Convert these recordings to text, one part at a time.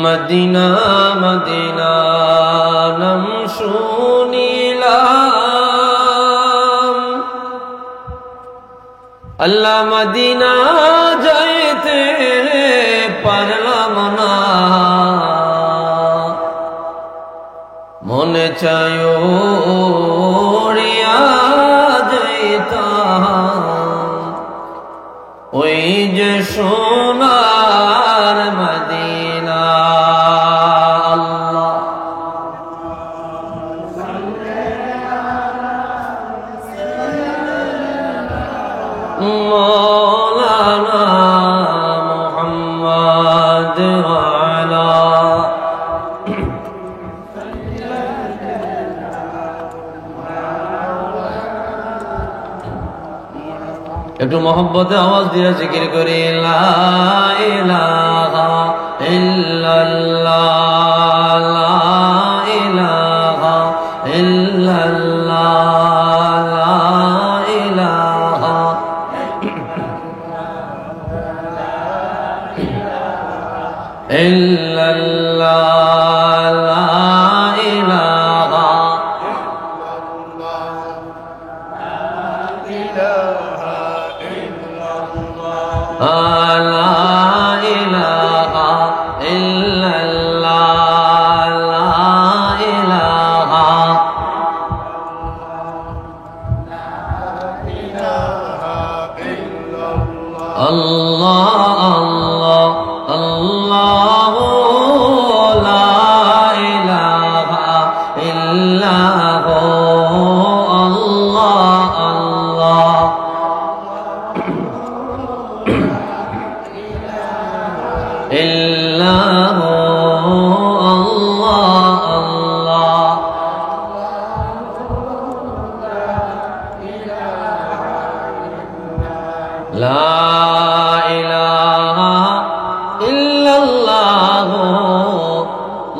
Medina Medina নাম শুনিলাম, আল্লাহ Medina যাইতে পারলাম না, মনে চায় উড়িয়া যাইতাম ওই যে সোনার মদিনা। আল্লাহ মৌলানা মুহাম্মদ ওয়ালা একটু মহব্বতে আওয়াজ দিয়ে জিকির করি, লা ইলাহা ইল্লাল্লাহ, লা ইলাহা ইল্লাল্লাহ, লা ইলাহা ইল্লাল্লাহ, লা ইলাহা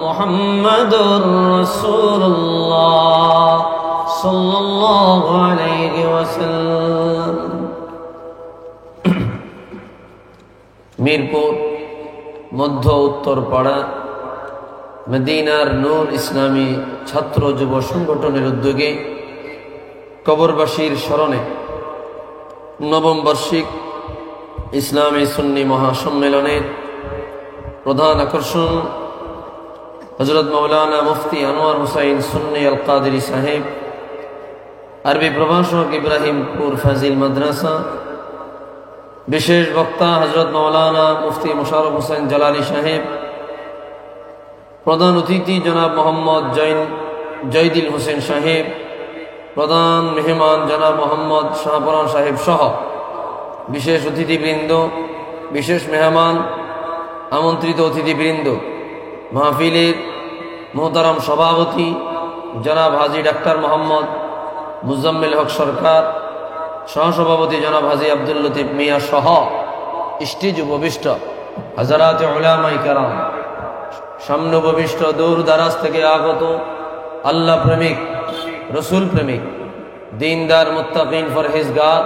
মুহাম্মাদুর রাসূলুল্লাহ সাল্লাল্লাহু আলাইহি ওয়াসাল্লাম। মিরপুর মধ্য উত্তর পাড়া মদিনার নূর ইসলামী ছাত্র যুব সংগঠনের উদ্যোগে কবরবাসীর স্মরণে নবম বার্ষিক ইসলামী সুন্নি মহাসম্মেলনের প্রধান আকর্ষণ হযরত মাওলানা মুফতি আনোয়ার হুসাইন সুন্নি আল কাদেরী সাহেব, আরবি প্রভাষক ইব্রাহিমপুর ফাজিল মাদ্রাসা, বিশেষ বক্তা হযরত মাওলানা মুফতি মোশাররফ হোসেন জালালী সাহেব, প্রধান অতিথি জনাব মোহাম্মদ জয়দিল হোসেন সাহেব, প্রধান মেহমান জনাব মোহাম্মদ শাহপরান সাহেব সহ বিশেষ অতিথিবৃন্দ, বিশেষ মেহমান, আমন্ত্রিত অতিথিবৃন্দ, মাহফিলের মোহতারাম সভাপতি জনাব হাজী ডাক্তার মোহাম্মদ মুজাম্মিল হক সরকার, সহসভাপতি জনাব হাজী আব্দুল লতিফ মিয়া সহ স্টেজ উপবিষ্ট হাজারাতে উলামায়ে কেরাম, সামনে উপবিষ্ট দূর দারাজ থেকে আগত আল্লাহ প্রেমিক, রসুল প্রেমিক, দিনদার, মুত্তাকিন, পরহেজগার,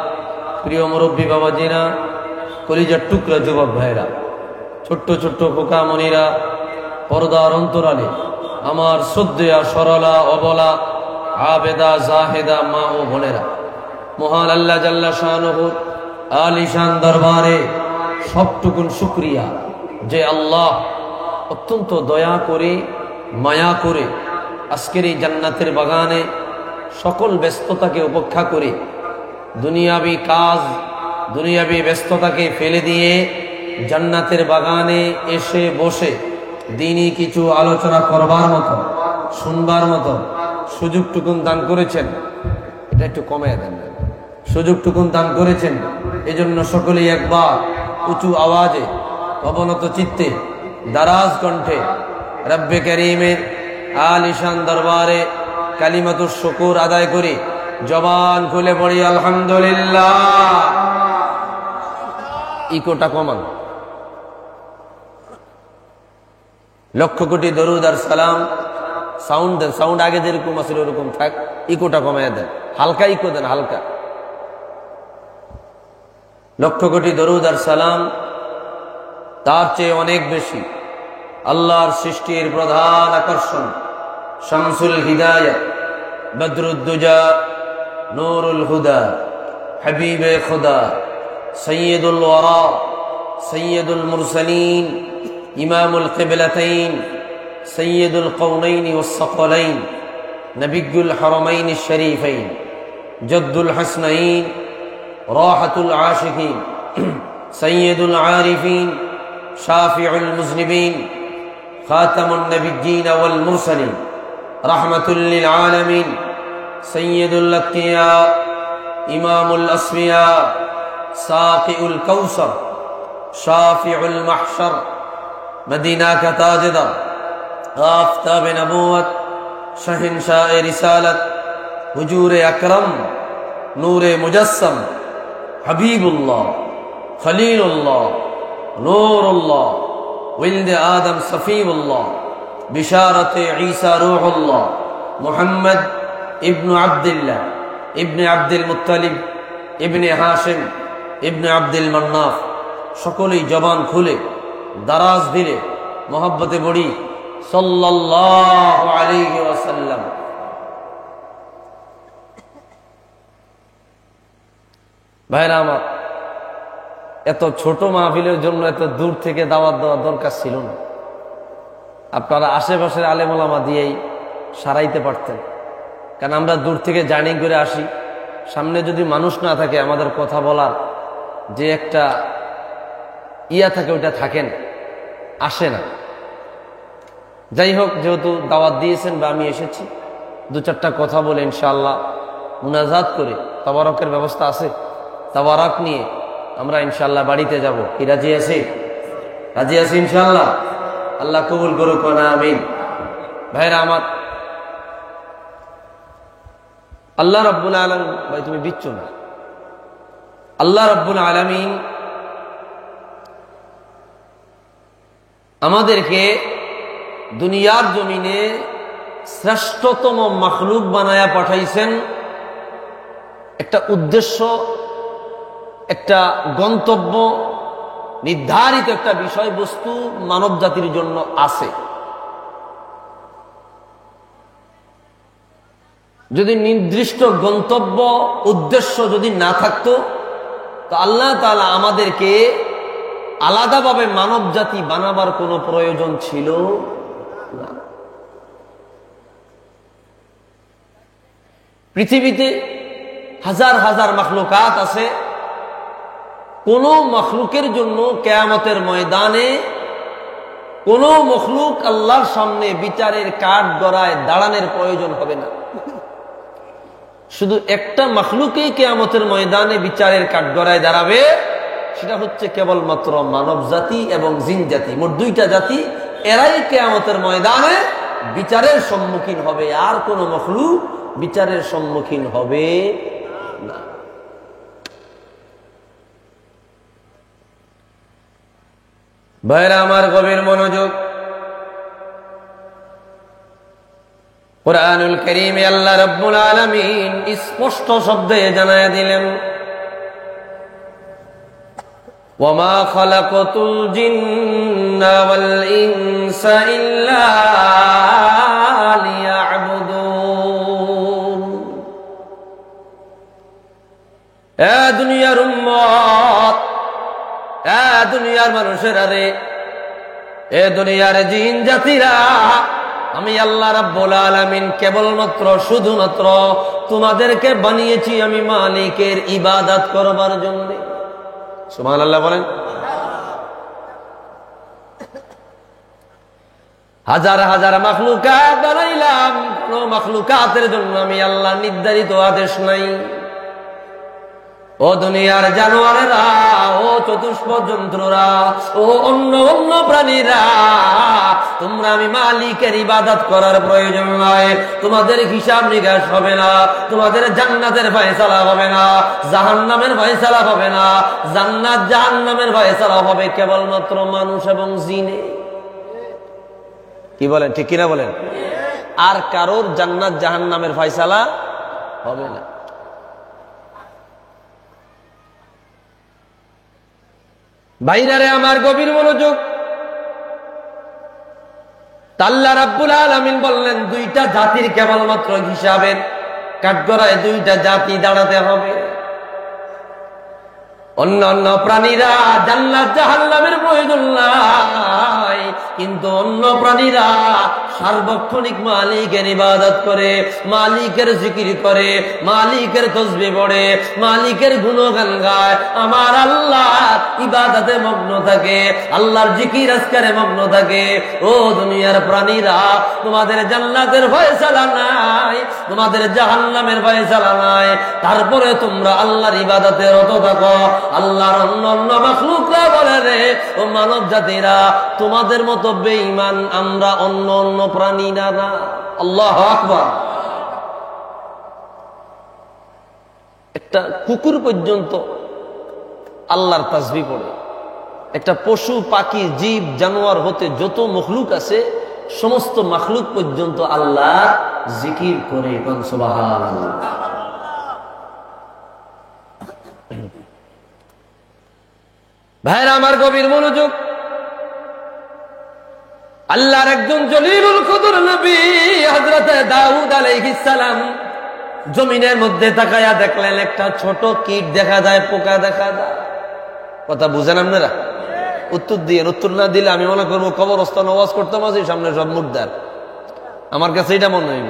প্রিয় মুরব্বী বাবাজিরা, কলিজার টুকরা যুবক ভাইরা, ছোট্ট ছোট্ট পোকা মনিরা, পর্দার অন্তরালে আমার শ্রদ্ধেয়া সরলা অবলা আবেদা জাহেদা মা ও বোনেরা, মহান আল্লাহ জাল্লা শানুহু আলিশান দরবারে সবটুকুন শুকরিয়া যে আল্লাহ অত্যন্ত দয়া করে মায়া করে আজকের এই জান্নাতের বাগানে সকল ব্যস্ততাকে উপেক্ষা করে দুনিয়াবি কাজ, দুনিয়াবি ব্যস্ততাকে ফেলে দিয়ে জান্নাতের বাগানে এসে বসে দিনই কিছু আলোচনা করবার মতো, শুনবার মতো সুযোগটুকুন দান করেছেন। এটা একটু কমে দেন, সুযোগটুকুন দান করেছেন। এজন্য সকলেই একবার উঁচু আওয়াজে অবনত চিত্তে দারাজ কণ্ঠে রব্বে করিমের আলিশান দরবারে কালিমাতুশ শুকুর আদায় করি, জবান খুলে পড়ি আলহামদুলিল্লাহ। ইকোটা কমান। লক্ষ কোটি দরুদ আর সালাম সাউন্ড দেন, সাউন্ড আগে যেরকম আছিল ওরকম থাক, ইকোটা কমায় দেন, হালকা ইকো দেন, হালকা। লক্ষ কোটি দরুদ আর সালাম তার চেয়ে অনেক বেশি আল্লাহর সৃষ্টির প্রধান আকর্ষণ, শামসুল হিদায়াত, বদরুদ্দুজা, নূরুল হুদা, হাবিবে খুদা, সৈয়দুল ওয়ারা, সৈয়দুল মুরসালিন, ইমামুল কিবলাতাইন, সৈয়দুল কওনাইন ওয়াস সাকলাইন, নবিয়ুল হারামাইন শরীফাইন, জদ্দুল হাসনাইন, রাহাতুল আশিকিন, সৈয়দুল আরিফিন, শাফিউল মুজনিবিন, খাতামুন নবিয়্যিন ওয়াল মুরসালিন, রাহমাতুল লিল আলামিন, সৈয়দুল আতকিয়া, ইমামুল আসফিয়া, সাকিউল কাউসার, শাফিউল মাহশর, মদিনা কা তাজদার, আফতাব নবুয়ত, শহনশাহ রিসালত, হুজুর আকরম, নূরে মুজাসসম, হাবিবুল্লাহ, খলিলুল্লাহ, নূরুল্লাহ, ওয়ালিদ আদম সফিউল্লাহ, বিশারতে ঈসা রূহুল্লাহ, মুহাম্মদ ইবনে আব্দুল্লাহ ইবনে আব্দুল মুত্তালিব ইবনে হাশিম ইবনে আব্দুল মান্নাফ। সকলেই জবান খুলে দারাজ দিলে মোহাব্বতে বড়ি সাল্লাল্লাহু আলাইহি ওয়াসাল্লাম। ভাইরা আমার, এত ছোট মাহফিলের জন্য এত দূর থেকে দাওয়াত দেওয়ার দরকার ছিল না। আপনারা আশেপাশের আলেম ওলামা দিয়েই সারাইতে পারতেন, কারণ আমরা দূর থেকে জার্নি করে আসি। সামনে যদি মানুষ না থাকে, আমাদের কথা বলার যে একটা ইয়া থাকে ওইটা থাকেন, আসে না। যাই হোক, যেহেতু দাওয়াত দিয়েছেন বা আমি এসেছি, দু চারটা কথা বলে ইনশাআল্লাহ মুনাজাত করে তাবারকের ব্যবস্থা আছে, তাবারক নিয়ে আমরা ইনশাআল্লাহ বাড়িতে যাব। কি রাজি আছি? রাজি আছি ইনশাআল্লাহ। আল্লাহ কবুল করুক, আমিন। ভাইরা আমার, আল্লাহ রাব্বুল আলামিন, ভাই তুমি বিচ্ছু না, আল্লাহ রাব্বুল আলামিন আমাদেরকে দুনিয়ার জমিনে শ্রেষ্ঠতম মাখলুক বানায়া পাঠাইছেন। একটা উদ্দেশ্য, একটা গন্তব্য, নির্ধারিত একটা বিষয়বস্তু মানব জাতির জন্য আছে। যদি নির্দিষ্ট গন্তব্য, উদ্দেশ্য যদি না থাকতো, তো আল্লাহ তাআলা আমাদেরকে আলাদাভাবে মানব জাতি বানাবার কোনো প্রয়োজন ছিল না। পৃথিবীতে হাজার হাজার মাখলুকাত আছে। কোন মখলুকের জন্য কিয়ামতের ময়দানে কোন মখলুক আল্লাহর সামনে বিচারের কাঠ গড়ায় দাঁড়ানোর প্রয়োজন হবে না। শুধু একটা মখলুকই কিয়ামতের ময়দানে বিচারের কাঠ গড়ায় দাঁড়াবে, সেটা হচ্ছে কেবলমাত্র মানব জাতি এবং জিন জাতি। মোট দুইটা জাতি, এরাই কিয়ামতের ময়দানে বিচারের সম্মুখীন হবে, আর কোন মখলুক বিচারের সম্মুখীন হবে না। ভাইরা আমার, গভীর মনোযোগ। কুরআনুল কারীমে আল্লাহ রাব্বুল আলামিন স্পষ্ট শব্দে জানায়া দিলেন, ওয়ামা খালাকাতুল জিন্না ওয়াল ইনসা ইল্লা লিয়াবুদুন। এ দুনিয়ার উম্মত, এ দুনিয়ার মানুষেরা রে, এ দুনিয়ার জিন জাতিরা, আমি আল্লাহ রাব্বুল আলামিন কেবলমাত্র শুধুমাত্র তোমাদেরকে বানিয়েছি আমি মালিকের ইবাদত করবার জন্য। সুবহানাল্লাহ বলেন। হাজার হাজার মাখলুকাত বানাইলাম, কোন মাখলুকাতের জন্য আমি আল্লাহ নির্ধারিত আদেশ নাই। ও দুনিয়ার জানোয়ারেরা, ও চতুষ্প জন্তুরা, ও অন্য অন্য প্রাণীরা, তোমরা আমি মালিকের ইবাদত করার প্রয়োজন নয়। তোমাদের হিসাব নিকাশ হবে না, তোমাদের জান্নাতের ফয়সালা হবে না, জাহান্নামের ফয়সালা হবে না। জান্নাত জাহান্নামের ফয়সালা হবে কেবলমাত্র মানুষ এবং জিনে। কি বলেন, ঠিক কিনা বলেন? আর কারোর জান্নাত জাহান্নামের ফয়সালা হবে না। ভাইরারে আমার গভীর মনোযোগ, আল্লাহ রাব্বুল আলামিন বললেন দুইটা জাতির কেবলমাত্র হিসাবের কাঠগড়ায় দুইটা জাতি দাঁড়াতে হবে। অন্য অন্য প্রাণীরা জান্নাত জাহান্নামের প্রয়োজন নাই, কিন্তু অন্য প্রাণীরা সার্বক্ষণিক মালিকের ইবাদত করে, মালিকের জিকির করে, মালিকের তাসবিহ পড়ে, মালিকের গুণগান গায়, আমার আল্লাহ ইবাদতে মগ্ন থাকে, আল্লাহর জিকির আজকারে মগ্ন থাকে। ও দুনিয়ার প্রাণীরা, তোমাদের জান্নাতের ফয়সালা নাই, তোমাদের জাহান্নামের ফয়সালা নাই, তারপরে তোমরা আল্লাহর ইবাদতে রত থাকো। আল্লাহর অন্য অন্য মাখলুকরা বলে রে ও মানব জাতিরা, তোমাদের মতো বেঈমান আমরা অন্য অন্য প্রাণীরা না। আল্লাহু আকবার। একটা কুকুর পর্যন্ত আল্লাহর তাসবিহ পড়ে, একটা পশু পাখি জীব জানোয়ার হতে যত মখলুক আছে সমস্ত মখলুক পর্যন্ত আল্লাহ জিকির করে। সুবহানাল্লাহ। ভাইরা আমার গভীর মনোযোগ, আল্লাহর একজন জলিলুল কদর নবী হযরত দাউদ আলাইহিস সালাম জমিনের মধ্যে তাকায়া দেখলেন একটা ছোট কীট দেখা যায়, পোকা দেখা যায়। কথা বুঝেন আপনারা? উত্তর দিয়ে, উত্তর না দিলে আমি মনে করবো কবরস্থান ওয়াজ করতাম আছি সামনে সব মুর্দার। আমার কাছে এটা মনে হইব।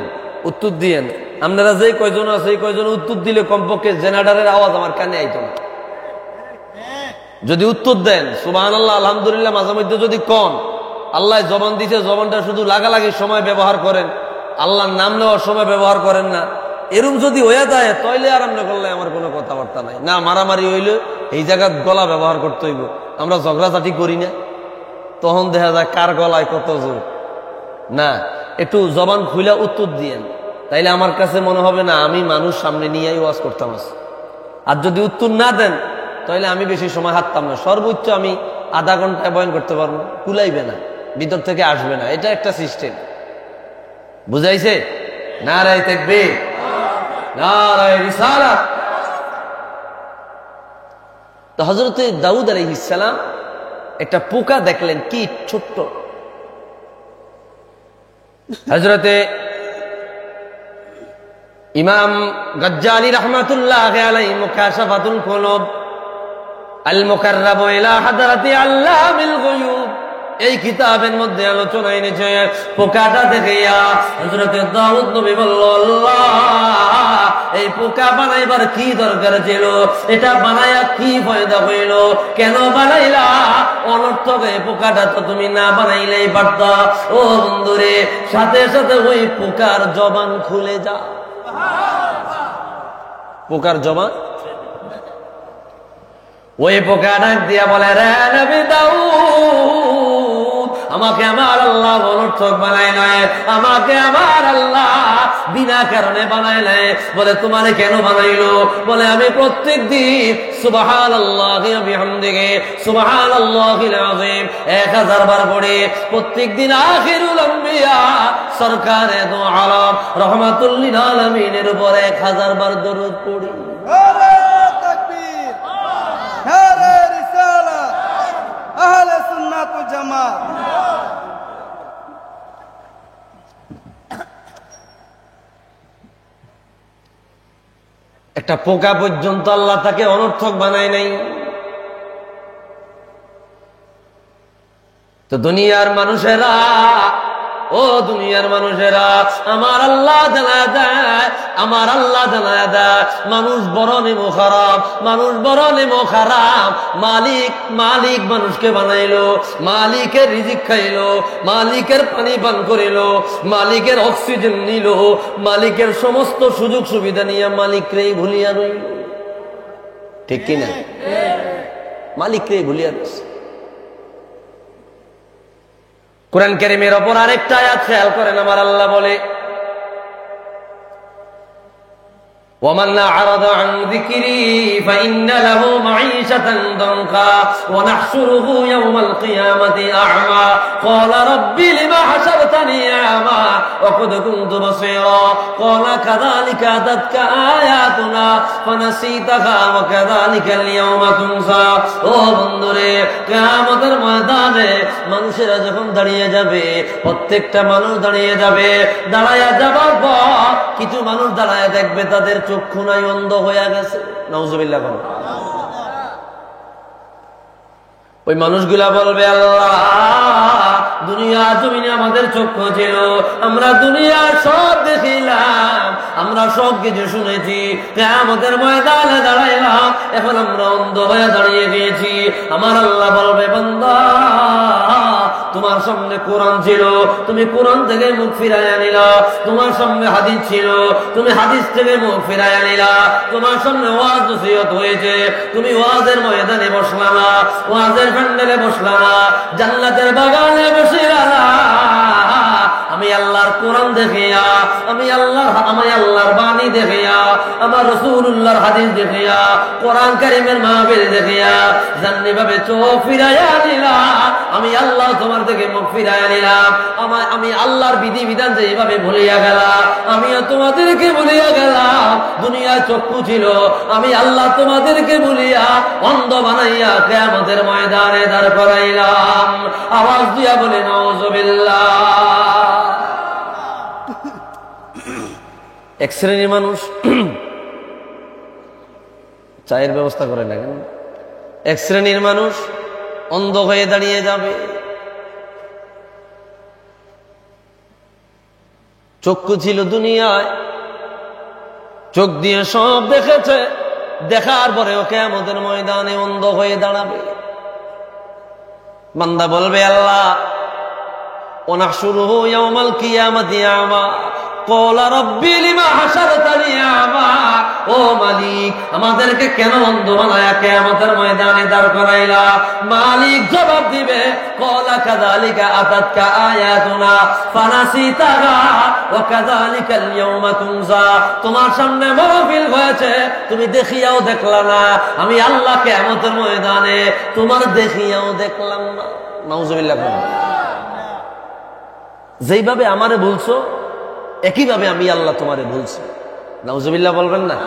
উত্তর দিয়েন। আপনারা যে কয়জন আছে এই কয়জন উত্তর দিলে কমপক্ষে জেনারেটরের আওয়াজ আমার কানে আইতো না। যদি উত্তর দেন সুবহানাল্লাহ আলহামদুলিল্লাহ মাঝে মধ্যে যদি কন, আল্লাহ জবান দিছে, জবানটা শুধু লাগালাগির সময় ব্যবহার করেন, আল্লাহর নাম নেওয়ার সময় ব্যবহার করেন না, এরকম যদি হয়ে যায় তাইলে আর আমরা করলে আমার কোনো কথাবার্তা নাই। না মারামারি হইলে এই জায়গায় গলা ব্যবহার করতে হইব। আমরা ঝগড়াঝাটি করি না, তখন দেখা যায় কার গলায় কত জোর। না, একটু জবান খুলে উত্তর দিয়েন, তাইলে আমার কাছে মনে হবে না আমি মানুষ সামনে নিয়ে ওয়াজ করতাম। আর যদি উত্তর না দেন তাহলে আমি বেশি সময় হাঁটতাম না, সর্বোচ্চ আমি আধা ঘন্টায় বয়ান করতে পারবো, কুলাইবে না, ভিতর থেকে আসবে না। এটা একটা সিস্টেম, বুঝাইছে? নারায়ে তাকবীর, নারায়ে রিসালাত। তো হযরত দাউদ আলাইহিস সালাম একটা পোকা দেখলেন, কি ছোট্ট। হযরতে ইমাম গজ্জালি রাহমাতুল্লাহ আলাইহি মুকাশাফাতুল কুলুব আল মুকাররাব ইলা হাদরাতি আল্লামিল গায়ুব এই কিতাবের মধ্যে আলোচনা এনেছে। পোকাটা দেখে হযরত দাউদ নবী বলল, আল্লাহ এই পোকা বানাইবার কি দরকার ছিল? এটা বানায়া কি ফায়দা হইল? কেন বানাইলা? অনর্থক এই পোকাটা তো তুমি না বানাইলেই পারতা। ও বন্ধুরে, সাথে সাথে ওই পোকার জবান খুলে যা। পোকার জবান, ওই পোকা ডাক দিয়া বলে, রে নবী দাউদ, আমাকে আমার আল্লাহ অনর্থক বানায় নাই, আমাকে আমার আল্লাহ বিনা কারণে বানায় নাই। বলে তোমারে কেন বানাইলো? বলে আমি প্রত্যেক দিন সুবহানাল্লাহি ওয়া বিহামদিহি সুবহানাল্লাহিল আযীম 1000 বার পড়ে, প্রত্যেক দিন আখিরুল আম্বিয়া সরকারে দো আলম রাহমাতুল লিল আলামিনের উপর 1000 বার দরুদ পড়ি। নারে তাকবীর, নারে রিসালাত, আহলে সুন্নাত ওয়াল জামাত। একটা পোকা পর্যন্ত আল্লাহ তাকে অনর্থক বানায় নাই। তো দুনিয়ার মানুষেরা, ও দুনিয়ার মানুষেরা, আমার আল্লাহ জানা দেয়, আমার আল্লাহ জানা দেয় মানুষ বড় নেমো খারাপ, মানুষ বড় নেমো খারাপ। মালিক মানুষকে বানাইলো, মালিকের রিজিক খাইলো, মালিকের পানি পান করিল, মালিকের অক্সিজেন নিল, মালিকের সমস্ত সুযোগ সুবিধা নিয়ে মালিকরেই ভুলিয়া রইল। ঠিক কিনা? মালিকরেই ভুলিয়া রইছে। কুরআন কারীমের উপর আরেকটা আয়াত খেয়াল করেন, আমার আল্লাহ বলে, ومن أعرض عن ذكري فإن له معيشة ضنكا ونحشره يوم القيامة أعمى قال رب لما حشرتني أعمى وقد كنت بصيرا قال كذلك أتتك آياتنا فنسيتها وكذلك اليوم تنسى ও বন্ধুরে কিয়ামতের ময়দানে মানুষেরা যখন দাঁড়িয়ে যাবে প্রত্যেকটা মানুষ দাঁড়িয়ে যাবে দাঁড়ায়া যাবার পর কিছু মানুষ দাঁড়ায় দেখবে তাদের চক্ষু নাই অন্ধ হয়ে গেছে নাউজুবিল্লাহ বলো ওই মানুষগুলা বলবে আল্লাহ দুনিয়া জমিনে আমাদের চক্ষু ছিল আমরা দুনিয়া সব দেখিলাম আমরা সব কিছু শুনেছি কিয়ামতের ময়দানে দাঁড়াইলাম এখন আমরা অন্ধ হয়ে দাঁড়িয়ে গিয়েছি আমার আল্লাহ বলবে বান্দা তোমার সামনে কোরআন ছিল তুমি কোরআন থেকে মুখ ফিরাইয়া নিলা তোমার সামনে হাদিস ছিল তুমি হাদিস থেকে মুখ ফিরাইয়া নিলা তোমার সামনে ওয়াজ নসিহত হয়েছে তুমি ওয়াজের ময়দানে বসলা না ওয়াজের প্যান্ডেলে বসলা না জান্নাতের বাগানে বসিলা না আমি আল্লাহর কোরআন দেখিয়া আমি আল্লাহর বাণী দেখিয়া আমার রাসূলুল্লাহর হাদিস দেখিয়া কোরআন কারীমের মাহফিল দেখিয়া জান্নাতে ভাবে চোখ ফিরাইয়া নিলা আমি আল্লাহ তোমার থেকে মুখ ফিরাইয়া নিলাম আমি আল্লাহর বিধি বিধান যেভাবে ভুলিয়া গেলাম আমিও তোমাদেরকে ভুলিয়া গেলাম দুনিয়ায় চক্ষু ছিল আমি আল্লাহ তোমাদেরকে ভুলিয়া অন্ধ বানাইয়া কিয়ামতের ময়দানে দাঁড় করাইলাম আওয়াজ দিয়া বলে নাউজুবিল্লাহ এক শ্রেণীর মানুষ চায়ের ব্যবস্থা করে না কেন এক শ্রেণীর মানুষ অন্ধ হয়ে দাঁড়িয়ে যাবে চক্ষু ছিল দুনিয়ায় চোখ দিয়ে সব দেখেছে দেখার পরেও কিয়ামতের ময়দানে অন্ধ হয়ে দাঁড়াবে বান্দা বলবে আল্লাহ ওনাহশুরুহু ইয়াউমাল কিয়ামাতি আমা ক্বালা রাব্বি লিমা হাশারতানি আমা ও মালিক আমাদেরকে কেন অন্ধ বানায়া কিয়ামতের ময়দানে দাঁড় করাইলা মালিক জবাব দিবে ক্বালা কাযালিকা আতাতকা আয়াতুনা ফানাসিতাহা ওয়া কাযালিকাল ইয়াউমা তুনসা তোমার সামনে মাহফিল হয়েছে তুমি দেখিয়াও দেখলা না আমি আল্লাহ কিয়ামতের ময়দানে তোমার দেখিয়াও দেখলাম না নাউজুবিল্লাহ যেইভাবে আমারে বলছো একইভাবে আমি আল্লাহ তোমারে বলছি নাউজুবিল্লাহ বলবেন না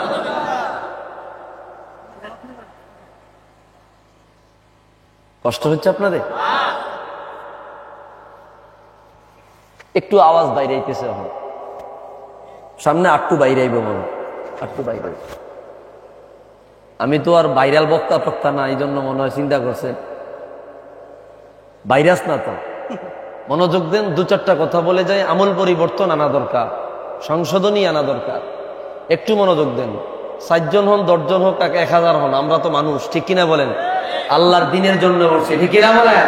কষ্ট হচ্ছে আপনাদের একটু আওয়াজ বাইরে আইতেছে এখন সামনে আটটু বাইরে আইব মনে আটটু বাইরে আমি তো আর ভাইরাল বক্তা না এই জন্য মনে হয় চিন্তা করছে ভাইরাস না তো মনোযোগ দেন দু চারটা কথা বলে যায় আমল পরিবর্তন আনা দরকার সংশোধনী আনা দরকার একটু মনোযোগ দেন 4 জন হন 10 জন হোক 1000 হন আমরা তো মানুষ ঠিক কিনা বলেন আল্লাহর দ্বীনের জন্য বলছি ঠিক কিনা বলেন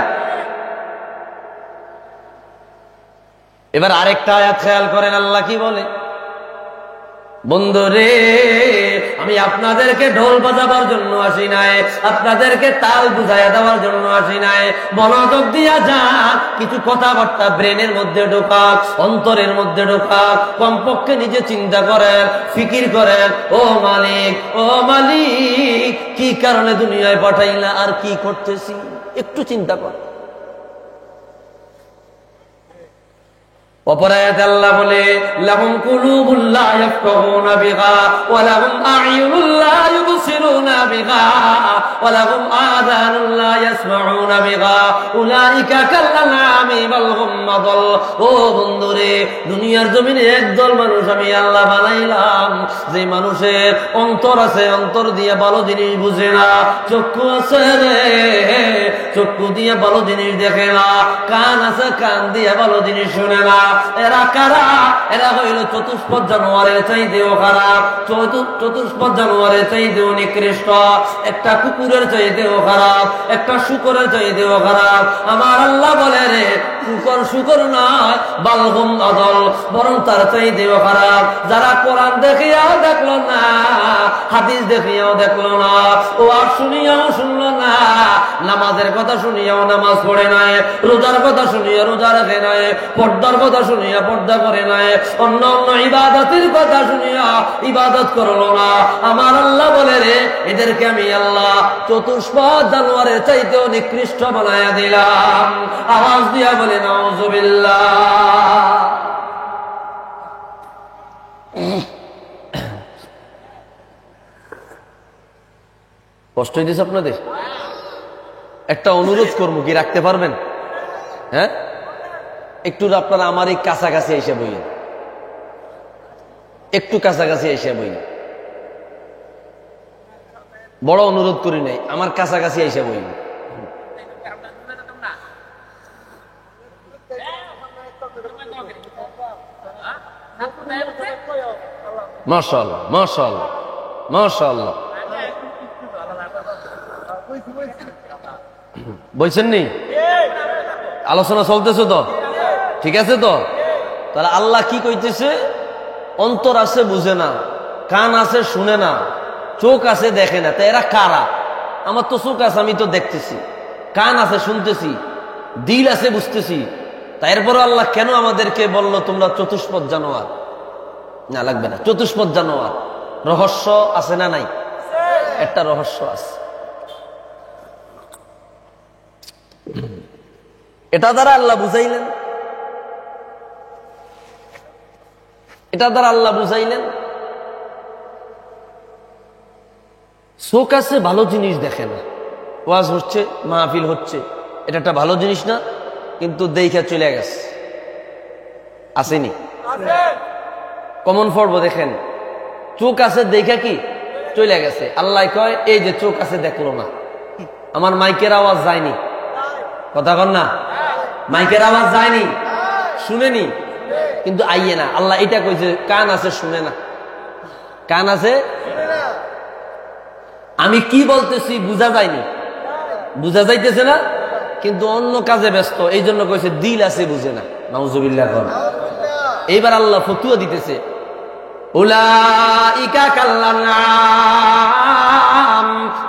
এবার আরেকটা আয়াত খেয়াল করেন আল্লাহ কি বলে বন্ধুরে আমি আপনাদেরকে ঢোল বাজাবার জন্য আসি নাই আপনাদেরকে তাল বুঝাইয়া দেওয়ার জন্য আসি নাই মনোযোগ দিয়া যান কিছু কথাবার্তা ব্রেনের মধ্যে ঢোকাক অন্তরের মধ্যে ঢোকাক কমপক্ষে নিজে চিন্তা করেন ফিকির করেন ও মালিক কি কারণে দুনিয়ায় পাঠাইলা আর কি করতেছি একটু চিন্তা করেন অপরায়াতে আল্লাহ বলে লাহুম কুলুবুল লা ইয়াফকাহুনা বিহা ওয়া লাহুম আ'য়ুনুল লা ইউবসিরুনা বিহা ওয়া লাহুম আযানুল লা ইয়াসমাউনা বিহা উলাইকা কাল্লানামি বাল হুম আদাল ও বন্ধুরে দুনিয়ার জমিনে একদল মানুষ আমি আল্লাহ বানাইলাম যে মানুষের অন্তর আছে অন্তর দিয়ে ভালো জিনিস বুঝে না চক্ষু আছে রে চক্ষু দিয়ে ভালো জিনিস দেখে না কান আছে কান দিয়ে ভালো জিনিস শুনে না এরা কারা এরা হইল চতুষ্পদ জানোয়ারের চাইতেও খারাপ চতুষ্পদ জানোয়ারের চাইতেও নিকৃষ্ট একটা কুকুরের চাইতেও খারাপ একটা শূকরের চাইতেও খারাপ আমার আল্লাহ বলে রে কুকর শুকর নয়, বালহুম আদল, বরং তার চাইতেও খারাপ। যারা কোরআন দেখিয়াও দেখলো না, হাদিস দেখিয়াও দেখলো না, ওয়াজ শুনিয়াও শুনলো না, নামাজের কথা শুনিয়াও নামাজ পড়ে নাই, রোজার কথা শুনিয়া রোজা রাখে নাই, পর্দার কথা শুনিয়া পর্দা করে নাই, অন্য অন্য ইবাদতের কথা শুনিয়া ইবাদত করলো না, আমার আল্লাহ বলে রে এদেরকে আমি আল্লাহ চতুষ্পদ জানোয়ারের চাইতেও নিকৃষ্ট বানায়া দিলাম। আওয়াজ দিয়া বলে নাউজুবিল্লাহ। কষ্ট হইতেছে আপনাদের? একটা অনুরোধ করবো, কি রাখতে পারবেন? হ্যাঁ, একটু আপনারা আমার এই কাছাকাছি এসে বইয়েন, একটু কাছাকাছি এসে বইয়েন, বড় অনুরোধ করি নাই, আমার কাছাকাছি এসে বইয়েন। মাশাআল্লাহ মাশাআল্লাহ মাশাআল্লাহ। বলছেন নি? আলোচনা চলতেছে তো? ঠিক আছে তো? তাহলে আল্লাহ কি কইতেছে? অন্তর আছে বুঝে না, কান আছে শুনে না, চোখ আছে দেখে না। তা এরা কারা? আমার তো চোখ আছে, আমি তো দেখতেছি, কান আছে শুনতেছি, দিল আছে বুঝতেছি। তা এরপর আল্লাহ কেন আমাদেরকে বলল তোমরা চতুষ্পদ জানোয়ার? না লাগবে না, চতুষ্পদ জানোয়ার রহস্য আছে না নাই? একটা রহস্য আছে। এটা দ্বারা আল্লাহ বুঝাইলেন, এটা দ্বারা আল্লাহ বুঝাইলেন চোখ আছে ভালো জিনিস দেখে না। ওয়াজ হচ্ছে, মাহফিল হচ্ছে, এটা একটা ভালো জিনিস না, কিন্তু দেখে চলে গেছে। আসেনি? কমন পড়ব দেখেন, চোখ আছে দেখে কি চলে গেছে। আল্লাহ কয় এই যে চোখ আছে দেখলো না, আমার মাইকের আওয়াজ যায়নি, কথা কন না, মাইকের আওয়াজ যায়নি, শুনেনি, কিন্তু আইয়ে না। আল্লাহ এটা কইছে কান আছে শুনে না, কান আছে, আমি কি বলতেছি বুঝা যায়নি, বুঝা যাইতেছে না, কিন্তু অন্য কাজে ব্যস্ত, এই জন্য কইছে দিল আছে বুঝে না। নাউজুবিল্লাহ। এইবার আল্লাহ ফতুয়া দিতেছে, উলাইকা কাল্লানাম,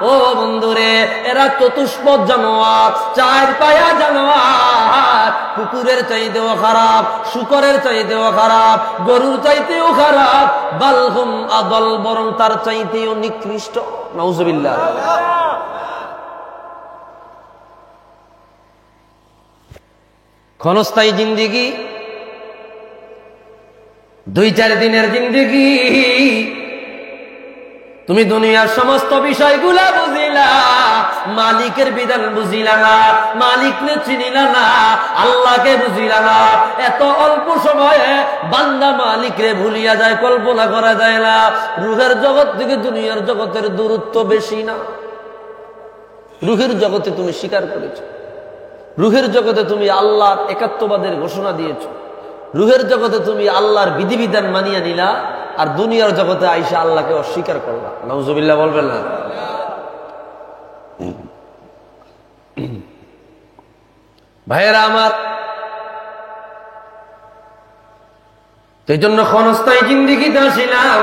ও বন্ধুরে এরা চতুষ্পদ জানোয়ার, চার পায়া জানোয়ার, কুকুরের চাইতেও খারাপ, শুকরের চাইতেও খারাপ, গরুর চাইতেও খারাপ, বালহুম আদল, বরং তার চাইতেও নিকৃষ্ট। নাউজুবিল্লাহ। ক্ষণস্থায়ী জিন্দেগি, 2-4 দিনের জিন্দেগি, তুমি দুনিয়ার সমস্ত বিষয়গুলা বুঝিলা, মালিকের বিধান বুঝিলা না, মালিককে চিনিলা না, আল্লাহকে বুঝিলা না। এত অল্প সময়ে বান্দা মালিকরে ভুলিয়া যায়, কল্পনা করা যায় না। রুহের জগৎ থেকে দুনিয়ার জগতের দূরত্ব বেশি না? রুহের জগতে তুমি স্বীকার করেছ, রুহের জগতে তুমি আল্লাহর একাত্মবাদের ঘোষণা দিয়েছ, রুহের জগতে তুমি আল্লাহর বিধিবিধান মানিয়ে নিলা, আর দুনিয়ার জগতে আইসা আল্লাহকে অস্বীকার করলা। নাউজুবিল্লাহ বলবেন না? ভাইয়েরা আমার, সেই জন্য ক্ষণস্থায়ী জিন্দেগিতে আসিলাম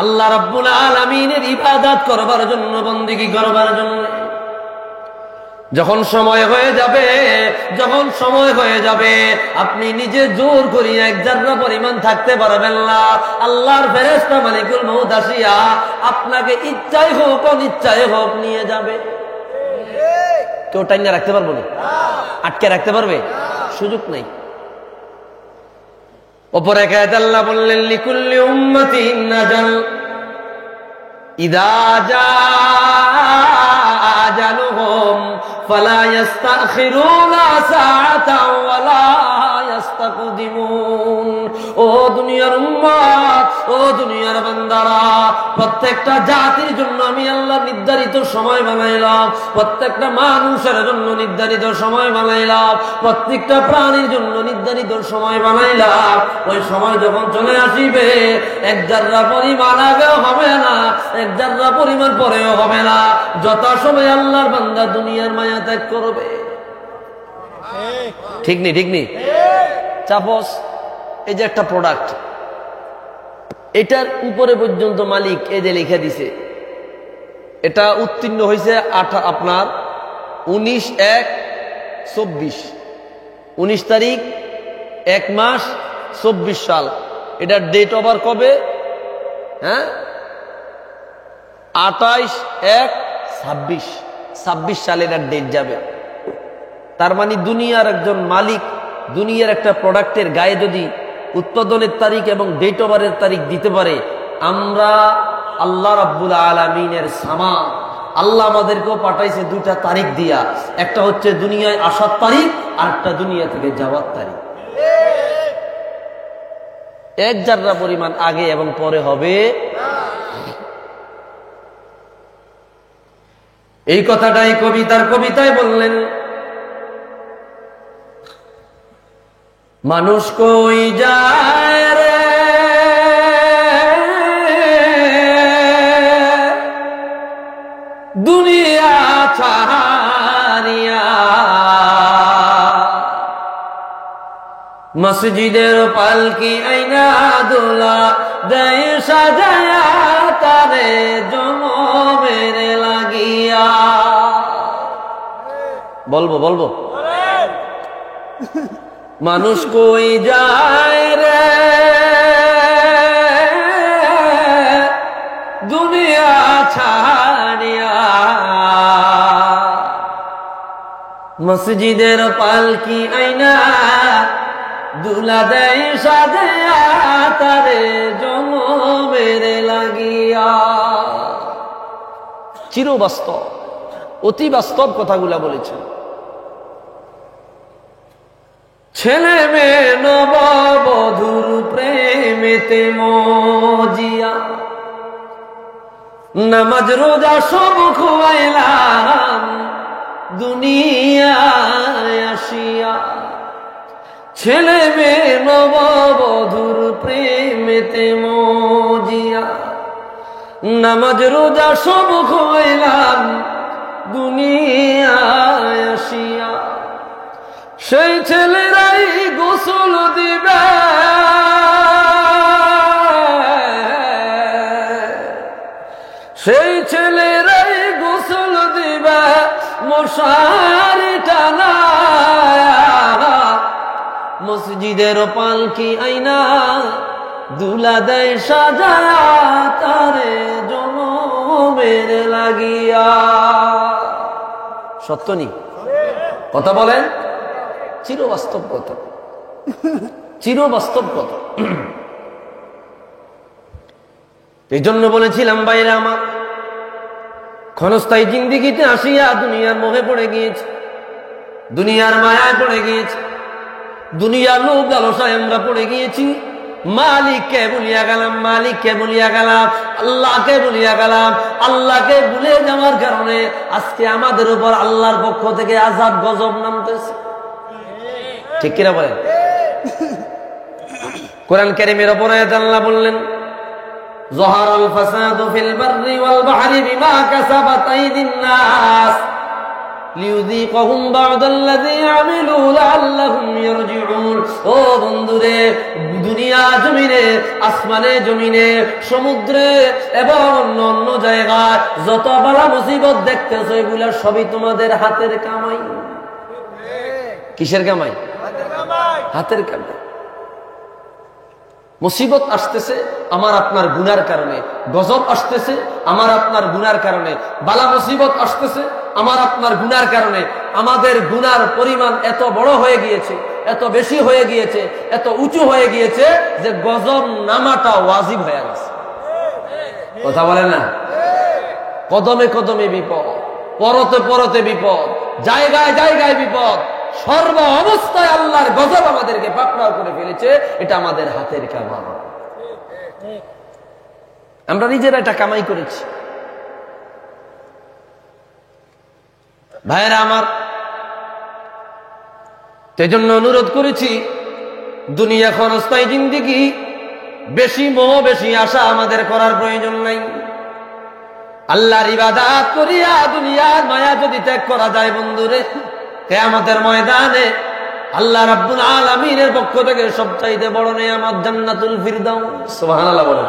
আল্লাহ রাব্বুল আলামিনের ইবাদত করবার জন্য, বন্দেগী করবার জন্য। যখন সময় হয়ে যাবে, যখন সময় হয়ে যাবে, আপনি নিজে জোর করিয়া এক জাররা পরিমাণ থাকতে পারবেন না। আল্লাহর ফেরেশতা মালিকুল মউত আসিয়া আপনাকে ইচ্ছাই হোক অনিচ্ছাই হোক নিয়ে যাবে। কেউ টাইনা রাখতে পারবো না, আটকে রাখতে পারবে? সুযোগ নাই। অপর এক আয়াতে আল্লাহ বললেন, লিকুল্লি উম্মাতিন আজাল ইযা জাআ আজালুহুম ফালা ইস্তাখিরুনা সাআতাও ওয়ালা ইস্তাকদিমুন। ও দুনিয়ার উম্মত, ও দুনিয়ার বান্দারা, প্রত্যেকটা জাতির জন্য আমি আল্লাহ নির্ধারিত সময় বানাইলাম, প্রত্যেকটা মানুষের জন্য নির্ধারিত সময় বানাইলাম, প্রত্যেকটা প্রাণীর জন্য নির্ধারিত সময় বানাইলাম। ওই সময় যখন চলে আসিবে, এক জাররা পরিমাণ আগেও হবে না, এক জাররা পরিমাণ পরেও হবে না। যত সময় আল্লাহর বান্দা দুনিয়ার মায়া ত্যাগ করবে, ঠিক নেই? ঠিক নেই? চাপস এই যে একটা প্রোডাক্ট, এটার উপরে পর্যন্ত মালিক এই যে লিখে দিছে, এটা উত্তীর্ণ হয়েছে আপনার 19/1/24, 19 তারিখ 1 মাস 24 সাল। এটার ডেট ওভার কবে? হ্যাঁ, 28/1/26 সালে এটার ডেট যাবে। তার মানে দুনিয়ার একজন মালিক দুনিয়ার একটা প্রোডাক্টের গায়ে যদি উৎপাদনের তারিখ এবং ডেট ওভারের তারিখ দিতে পারে, আমরা আল্লাহ রাব্বুল আলামিনের সামা, আল্লাহ আমাদেরকেও পাঠাইছে দুইটা তারিখ দিয়া, একটা হচ্ছে দুনিয়ায় আসার তারিখ আর একটা দুনিয়া থেকে যাওয়ার তারিখ। এক জাররা পরিমাণ আগে এবং পরে হবে। এই কথাটাই কবিতায় বললেন, মানুষ কই যায় রে দুনিয়া ছাড়িয়া, মসজিদের পালকি আইনা দোলা দেয় সাজায়া তারে জমের লাগিয়া। বলবো মানুষ কই যায় রে দুনিয়া ছাড়িয়া, মসজিদের পালকি আইনা দুলা দেয় সাজায়া তারে জমের লাগিয়া। চিরবাস্তব, অতি বাস্তব কথাগুলা বলেছেন। ছেলে মেয়ে নববধূর প্রেমেতে মজিয়া, নামাজ রোজা সব খুয়াইলাম দুনিয়ায় আসিয়া। ছেলে মেয়ে নববধূর প্রেমেতে মজিয়া, নামাজ রোজা সব খুয়াইলাম দুনিয়ায় আসিয়া। সেই ছেলেরাই গোসল দিবে, সেই ছেলেরাই গোসল দিবে মশারি টানায়া, মসজিদের পালকি আইনা দুলা দেয় সাজায়া তারে জমের লাগিয়া। সত্য নি কথা বলেন? চিরবাস্তব কথা, চিরবাস্তব কথা। এই জন্য বলেছিলাম ভাইরা আমার, ক্ষণস্থায়ী জিন্দিগিতে আসিয়া দুনিয়ার মোহে পড়ে গিয়েছে, দুনিয়ার মায়ায় পড়ে গিয়েছে, দুনিয়ার লোভ লালসায় আমরা পড়ে গিয়েছি। মালিককে ভুলিয়া গেলাম, মালিককে ভুলিয়া গেলাম, আল্লাহকে ভুলিয়া গেলাম। আল্লাহকে ভুলে যাওয়ার কারণে আজকে আমাদের উপর আল্লাহর পক্ষ থেকে আযাব গজব নামতেছে। ঠিক কিনা বলেন? কোরআন কারীমের উপর আয়াত আল্লাহ বললেন, যাহারাল ফাসাদু ফিল বাররি ওয়াল বাহরি বিমা কাসাবাত আইদিন নাস লিইযীকাহুম বা'দাল্লাযী আমিলু লাআল্লাহুম ইয়ারজিউন। ও বন্ধুরে, দুনিয়া জমিনে, আসমানে জমিনে, সমুদ্রে এবং অন্য জায়গায় যত বালা মুসিবত দেখতেছো, এগুলা সবই তোমাদের হাতের কামাই। কিসের কামাই? হাতের কামাই। মুসিবত আসতেছে আমার আপনার গুনার কারণে, গজব আসতেছে আমার আপনার গুনার কারণে, বালা মুসিবত আসতেছে আমার আপনার গুনার কারণে। আমাদের গুনার পরিমাণ এত বড় হয়ে গিয়েছে, এত বেশি হয়ে গিয়েছে, এত উঁচু হয়ে গিয়েছে যে গজব নামাটা ওয়াজিব হয়ে গেছে। কথা বলেন না? কদমে কদমে বিপদ, পরতে পরতে বিপদ, জায়গায় জায়গায় বিপদ, সর্ব অবস্থায় আল্লাহর গজব আমাদেরকে পাকড়াও করে ফেলেছে। এটা আমাদের হাতের কামাই, আমরা নিজেরা এটা কামাই করেছি। ভাইয়েরা আমার, সেজন্য অনুরোধ করেছি, দুনিয়া ক্ষণস্থায়ী জিন্দিগি, বেশি মোহ বেশি আশা আমাদের করার প্রয়োজন নাই। আল্লাহর ইবাদত করিয়া দুনিয়ার মায়া যদি ত্যাগ করা যায় বন্ধুরে, কিয়ামতের ময়দানে আল্লাহ রাব্বুল আলামিনের পক্ষ থেকে সবচাইতে বড় নিয়ামত জান্নাতুল ফিরদাউস। সুবহানাল্লাহ বলেন।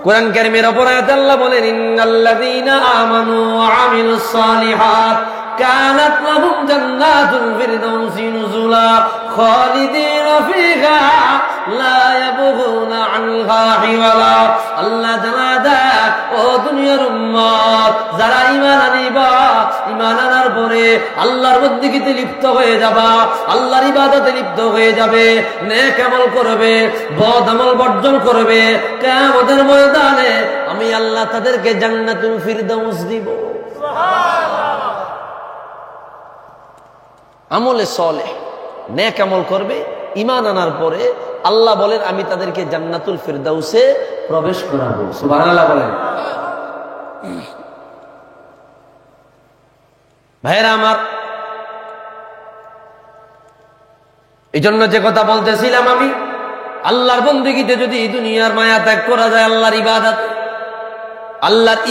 কোরআন কারীমের অপর আয়াতে আল্লাহ বলেন, ইন্নাল্লাযীনা আমানু ওয়া আমিলুস সালিহাত কানাত লাহুম জান্নাতুল ফিরদাউসি নুজুলা খালিদিনা ফিহা লা ইয়াবগুনা আনহা হিওয়ালা। আল্লাহ জানাদা ও দুনিয়ার উম্মত, যারা ঈমান আনিবা, ঈমান আনার পরে আল্লাহর বন্দেগীতে লিপ্ত হয়ে যাবা, আল্লাহর ইবাদতে লিপ্ত হয়ে যাবে, নেক আমল করবে, বদ আমল বর্জন করবে, কিয়ামতের ময়দানে আমি আল্লাহ তাদেরকে জান্নাতুল ফিরদাউস দিব। আমলে সালেহ, নেক আমল করবে, ঈমান আনার পরে আল্লাহ বলেন আমি তাদেরকে জান্নাতুল ফিরদাউসে প্রবেশ করাবো। সুবহানাল্লাহ বলেন। ভাইরা আমার, এই জন্য যে কথা বলতেছিলাম আমি, আল্লাহর বন্দেগীতে যদি দুনিয়ার মায়া ত্যাগ করা যায়, আল্লাহর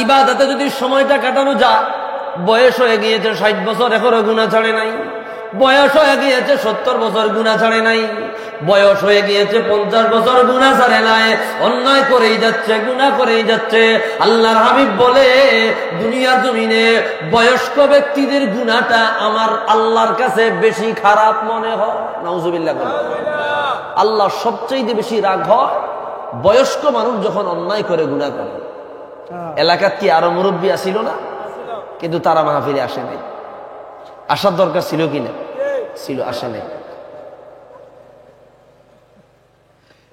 ইবাদতে যদি সময়টা কাটানো যায়, বয়স হয়ে গিয়েছে 60 বছর, এখনো গুনাহ ছাড়ে নাই, বয়স হয়ে গিয়েছে 70 বছর, গুনাহ ছাড়ে নাই, বয়স হয়ে গিয়েছে 50 বছর, গুনাহ ছাড়ে নাই, অন্যায় করেই যাচ্ছে, গুনাহ করেই যাচ্ছে। আল্লাহর হাবিব বলে, দুনিয়ার জমিনে বয়স্ক ব্যক্তিদের গুনাহটা আমার আল্লাহর কাছে বেশি খারাপ মনে হয়। নাউজুবিল্লাহ। আল্লাহ সবচেয়ে বেশি রাগ হয় বয়স্ক মানুষ যখন অন্যায় করে, গুনাহ করে। এলাকার কি আরো মুরব্বী আসিল না? কিন্তু তারা মাহফিলে আসে নাই। আসার দরকার ছিল কিনা? ছিল, আসে নাই।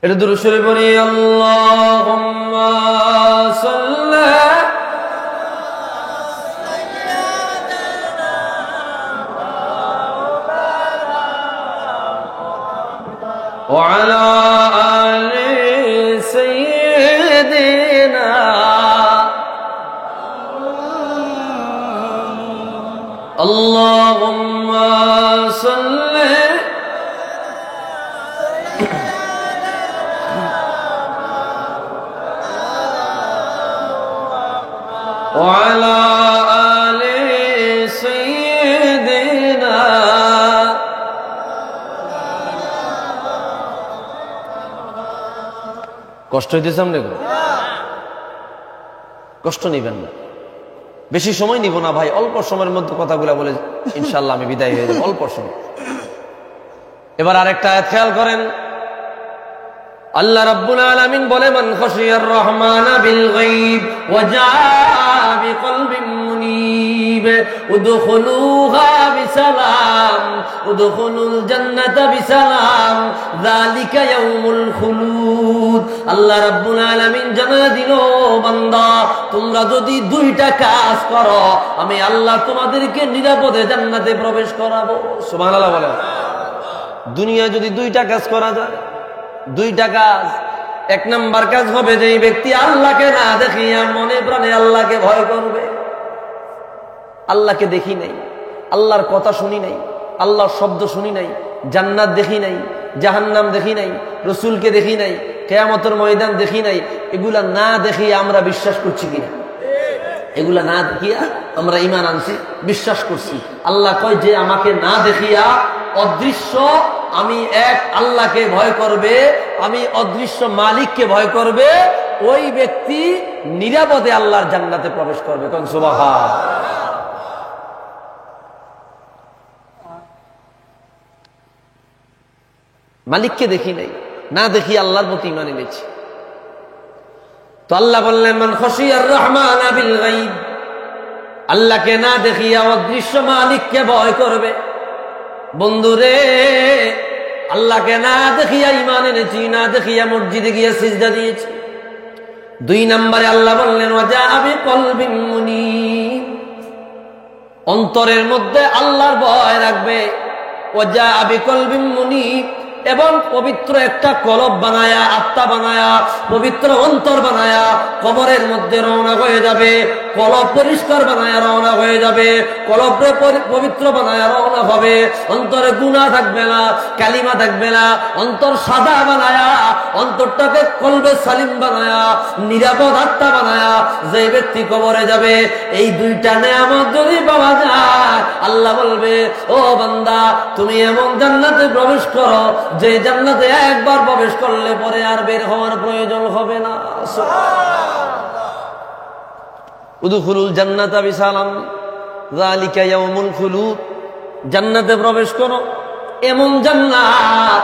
এটা দুরূদ শরীফ পড়ি, আল্লাহুম্মা সাল্লি ওয়া আলা আলি সাইয়্যিদিনা আল্লাহুম্মা সাল্লি ওয়া আলা আলি সাইয়্যিদিনা। কষ্ট হইতেছে আমরা? কষ্ট নিবেন না, বেশি সময় নিব না ভাই, অল্প সময়ের মধ্যে কথাগুলো বলে ইনশাআল্লাহ আমি বিদায় হয়ে যাব, অল্প সময়। এবার আরেকটা আয়াত খেয়াল করেন, আল্লাহ রাব্বুল আলামিন বলে, মান খাশিয়ার রহমানা বিল গায়ব ওয়া জাআ বিকলবিন মুনীব উদখুলুহা বিসালাম উদখুলুল জান্নাতা বিসালাম যালিকা ইয়াউমুল খুলুদ। আল্লাহ রাব্বুল আলামিন জানা দিল, বান্দা তোমরা যদি 2টা কাজ করো, আমি আল্লাহ তোমাদেরকে নিরাপদে জান্নাতে প্রবেশ করাবো। সুবহানাল্লাহ বলেন। দুনিয়া যদি 2টা কাজ করা যায়, 2টা কাজ। 1 নাম্বার কাজ হবে যে ব্যক্তি আল্লাহকে না দেখিয়া মনে প্রাণে আল্লাহকে ভয় করবে। আল্লাহকে দেখি নাই, আল্লাহর কথা শুনি নাই, আল্লাহর শব্দ শুনি নাই, জান্নাত দেখি নাই, জাহান্নাম দেখি নাই, রসুলকে দেখি নাই, কিয়ামতের ময়দান দেখি নাই, এগুলা না দেখিয়া আমরা বিশ্বাস করছি কিনা? এগুলা না দেখিয়া আমরা ঈমান আনছি, বিশ্বাস করছি। আল্লাহ কয় যে আমাকে না দেখিয়া অদৃশ্য আমি এক আল্লাহকে ভয় করবে, আমি অদৃশ্য মালিককে ভয় করবে, ওই ব্যক্তি নিরাপদে আল্লাহর জান্নাতে প্রবেশ করবে। কোন সুবহান। মালিককে দেখি নাই, না দেখি আল্লাহর প্রতি ঈমান এনেছি। তো আল্লাহ বললেন, মান খাশিয়ার রহমানা বিল গায়ব, আল্লাহকে না দেখিয়া অদৃশ্য মালিককে ভয় করবে। বন্ধুরে, আল্লাহকে না দেখিয়া ঈমান এনেছি, না দেখিয়া মসজিদে গিয়ে সিজদা দিয়েছি। 2 নম্বরে আল্লাহ বললেন, ওয়াজা বিকলবিন মুনীব, অন্তরের মধ্যে আল্লাহর ভয় রাখবে। ওয়াজা বিকলবিন মুনীব, এবং পবিত্র একটা কলব বানায়া, আত্মা বানায়া, পবিত্র অন্তর বানায়া কবরের মধ্যে রওনা হয়ে যাবে। কলব পরিষ্কার বানায়া রওনা হয়ে যাবে, কলবরে পবিত্র বানায়া রওনা হবে। অন্তরে গুনাহ থাকবে না, কালিমা থাকবে না। অন্তর সাদা বানায়া, অন্তরটাকে কলবে সালিম বানায়া, নিরাপদ আত্মা বানায়া যে ব্যক্তি কবরে যাবে, এই দুইটা নেয়ামত যদি পাওয়া যায়, আল্লাহ বলবে, ও বান্দা তুমি এমন জান্নাতে প্রবেশ করো যে জান্নাতে একবার প্রবেশ করলে পরে আর বের হওয়ার প্রয়োজন হবে না। উদখুলুল জান্নাতা বিসালাম যালিকা ইয়াউমুল খুলুদ। জান্নাতে প্রবেশ করো, এমন জান্নাত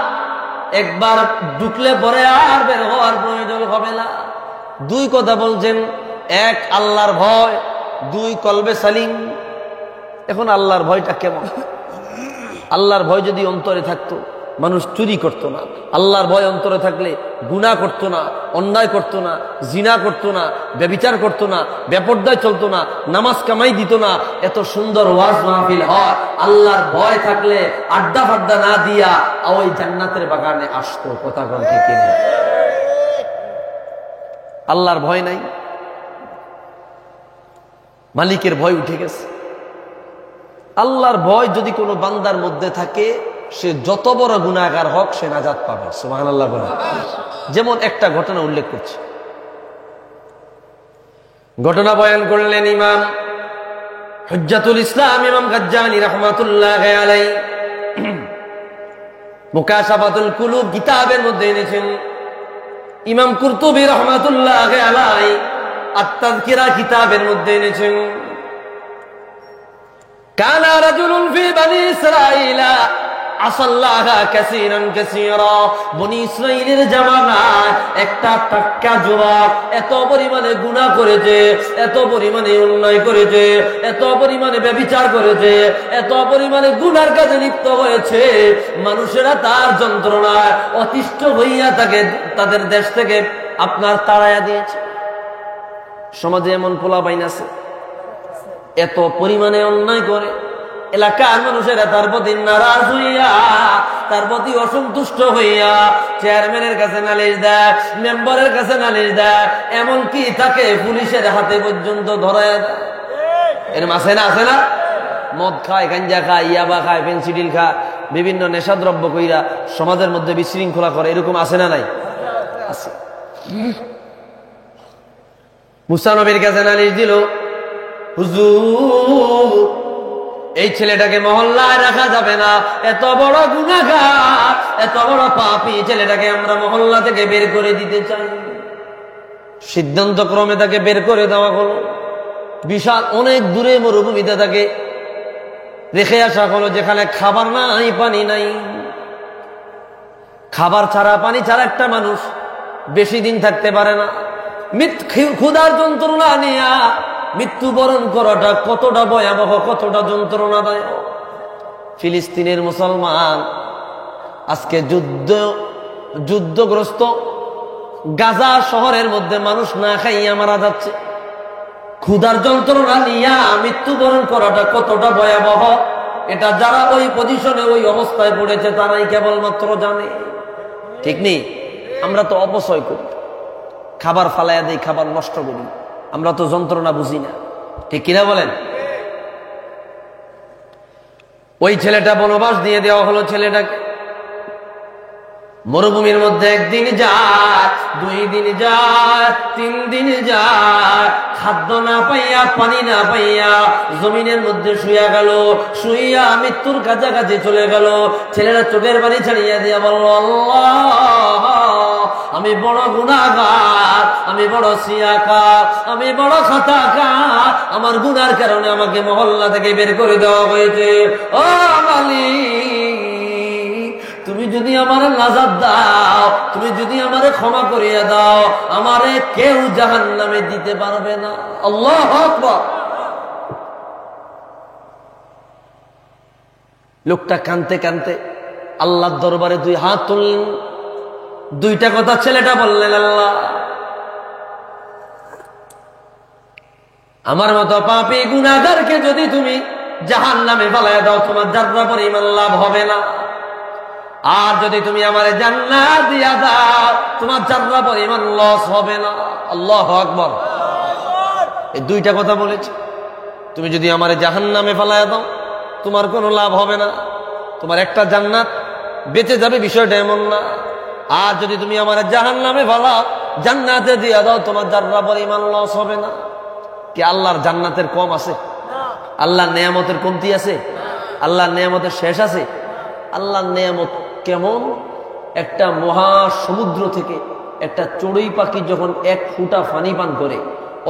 একবার ঢুকলে পরে আর বের হওয়ার প্রয়োজন হবে না। দুই কথা বলছেন, এক আল্লাহর ভয়, দুই কলবে সালিম। এখন আল্লাহর ভয়টা কেমন? আল্লাহর ভয় যদি অন্তরে থাকতো, মানুষ চুরি করতো না। আল্লাহর ভয় অন্তরে থাকলে গুনাহ করতো না, অন্যায় করতো না, জিনা করতো না, ব্যভিচার করতো না, বেপরদায় চলতো না, নামাজ কামাই দিত না। এত সুন্দর ওয়াজ মাহফিল হয় আল্লাহর ভয় থাকলে, আড্ডা ফাড্ডা না দিয়া ওই জান্নাতের বাগানে আসতো। কথা বল ঠিক কিনা? আল্লাহর ভয় নাই, মালিকের ভয় উঠে গেছে। আল্লাহর ভয় যদি কোনো বান্দার মধ্যে থাকে, সে যত বড় গুনাহগার হোক সে নাজাত পাবে। সুবহানাল্লাহ বলে। যেমন একটা ঘটনা উল্লেখ করছে, ঘটনা বয়ান করলেন ইমাম হুজ্জাতুল ইসলাম ইমাম গাজ্জালি রাহমাতুল্লাহি আলাইহি, মুকাশাফাতুল কুলুব কিতাবের মধ্যে এনেছেন। ইমাম কুরতুবী রাহমাতুল্লাহি আলাইহি আত-তাযকিরা কিতাবের মধ্যে এনেছেন। কানা রাজুলুন ফি বনি ইসরাঈলা আসাল্লাহা কাসীরান কাসীরা। বনি ইসরাঈলের জামানায় একটা টাক্কা যুবক এত পরিমাণে গুনাহ করেছে, এত পরিমাণে অন্যায় করেছে, এত পরিমাণে ব্যভিচার করেছে, এত পরিমাণে গুনার কাজে লিপ্ত হয়েছে, মানুষেরা তার যন্ত্রণায় অতিষ্ঠ হইয়া তাদের দেশ থেকে আপনার তাড়াইয়া দিয়েছে। সমাজে এমন পোলাপাইন আছে, এত পরিমাণে অন্যায় করে, এলাকার মানুষেরা তার প্রতি নারাজ হইয়া, তার প্রতি অসন্তুষ্ট হইয়া চেয়ারম্যানের কাছে নালিশ দেয়, মেম্বারের কাছে নালিশ দেয়, এমনকি তাকে পুলিশের হাতে পর্যন্ত ধরায় দেয়। এর মাসে না আছে না? মদ খায়, গাঞ্জা খায়, ইয়াবা খায়, পেন্সিডিল খায়, বিভিন্ন নেশাদ্রব্য কইরা সমাজের মধ্যে বিশৃঙ্খলা করে। এরকম আছে না নাই? আছে। মুসা নবীর কাছে নালিশ দিল, হুজুর এই ছেলেটাকে মহল্লায় রাখা যাবে না, এত বড় গুনাহগার, এত বড় পাপী ছেলেটাকে আমরা মহল্লা থেকে বের করে দিতে চাই। সিদ্ধান্ত ক্রমে তাকে বের করে দেওয়া হলো। বিশাল অনেক দূরে মরুভূমিতে তাকে রেখে আসা হলো, যেখানে খাবার নাই, পানি নাই। খাবার ছাড়া, পানি ছাড়া একটা মানুষ বেশি দিন থাকতে পারে না। ক্ষুধার যন্ত্রণা নিয়ে মৃত্যুবরণ করাটা কতটা ভয়াবহ, কতটা যন্ত্রণাদায়ক। ফিলিস্তিনের মুসলমান আজকে যুদ্ধগ্রস্ত গাজা শহরের মধ্যে মানুষ না খাইয়া মারা যাচ্ছে। ক্ষুধার যন্ত্রণা নিয়ে মৃত্যুবরণ করাটা কতটা ভয়াবহ, এটা যারা ওই পজিশনে, ওই অবস্থায় পড়েছে তারাই কেবলমাত্র জানে। ঠিক নেই? আমরা তো অপচয় করি, খাবার ফালাইয়া দেই, খাবার নষ্ট করি, আমরা তো যন্ত্রণা বুঝি না। ঠিক কিনা বলেন? ওই ছেলেটা বনবাস দিয়ে দেওয়া হলো। ছেলেটাকে মরুভূমির মধ্যে একদিন যায়, 2 দিন যায়, 3 দিন যায়, খাদ্য না পাইয়া, পানি না পাইয়া জমিনের মধ্যে শুইয়া গেল। শুইয়া মৃত্যুর কাছাকাছি চলে গেল। ছেলেরা চোখের পানি ছাড়িয়া দিয়া বলল, আল্লাহ আমি বড় গুনাহগার, আমি বড় সিয়াকার, আমি বড় খাতাকার, আমার গুনার কারণে আমাকে মহল্লা থেকে বের করে দেওয়া হয়েছে। ও মালিক, তুমি যদি আমারে নাজাত দাও, তুমি যদি আমারে ক্ষমা করিয়া দাও, আমারে কেউ জাহান্নামে দিতে পারবে না। আল্লাহু আকবার। লোকটা কাঁদতে কাঁদতে আল্লাহর দরবারে 2 হাত তুললেন। 2টা কথা ছেলেটা বললেন, আল্লাহ আমার মতো পাপী গুনাহগারকে যদি তুমি জাহান্নামে ফেলাইয়া দাও, তোমার যাত্রা পরিমাণ লাভ হবে না। আর যদি তুমি আমারে জান্নাত দিয়া দাও তোমার যাররা পরিমাণ লস হবে না। আল্লাহু আকবার। এই দুইটা কথা বলেছি। তুমি যদি আমারে জাহান্নামে ফেলায়া দাও তোমার কোনো লাভ হবে না, তোমার একটা জান্নাত বেঁচে যাবে, বিষয়টা এমন না। আর যদি তুমি আমারে জাহান্নামে ফেলাও জান্নাতে দিয়া দাও তোমার যাররা পরিমাণ লস হবে না। কি আল্লাহর জান্নাতের কম আছে? আল্লাহর নেয়ামতের কমতি আছে? আল্লাহর নেয়ামতের শেষ আছে? আল্লাহর নেয়ামত কেমন? একটা মহাসমুদ্র থেকে একটা চড়ুই পাখি যখন এক ফুটা পানি পান করে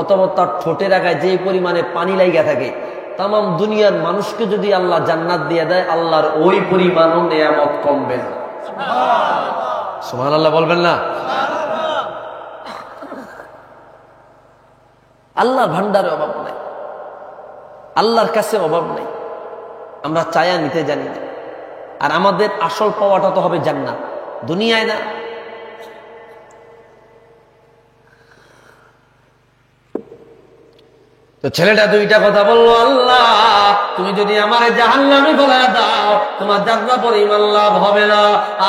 অথবা তার ঠোঁটের আগায় যে পরিমাণে পানি লাইগা থাকে, তাম দুনিয়ার মানুষকে যদি আল্লাহ জান্নাত দিয়ে দেয় আল্লাহর ওই পরিমাণও নেয়ামত কমবে না। সুবহানাল্লাহ বলবেন না? আল্লাহর ভান্ডারে অভাব নাই, আল্লাহর কাছে অভাব নাই। আমরা চায়া নিতে জানি না। আর আমাদের আসল পাওয়াটা তো হবে জান্নাত, দুনিয়ায় না। তো ছেলেটা দুইটা কথা বললো, আল্লাহ তুমি যদি আমার জাহান্নামে ফেলা দাও তোমার যাররা পরিমাণ লাভ হবে না,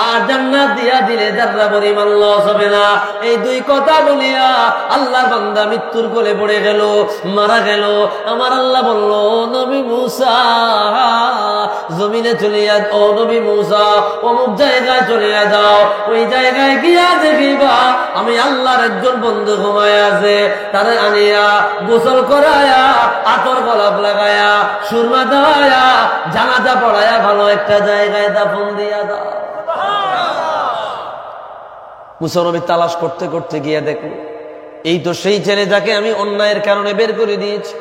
আর জান্নাত দিয়া দিলে যাররা পরিমাণ লস হবে না। এই দুই কথা বলিয়া আল্লাহর বান্দা মৃত্যুর কোলে পড়ে গেল, মারা গেল। আমার আল্লাহ বলল, নবী মুসা জমিনে চলিয়া, ও নবী মুসা অমুক জায়গায় চলিয়া যাও, ওই জায়গায় গিয়া দেখিবা আমি আল্লাহর একজন বন্ধু ঘুমায় আছে, তারে আনিয়া গোসল করা আতর গোলাপ লাগায়া সুরমা দেওয়া জানাজা পড়ায়া ভালো একটা জায়গায় দাফন দিয়া দাও। মুসা নবী তালাশ করতে করতে গিয়ে দেখলো এই তো সেই ছেলে যাকে আমি অন্যায়ের কারণে বের করে দিয়েছি।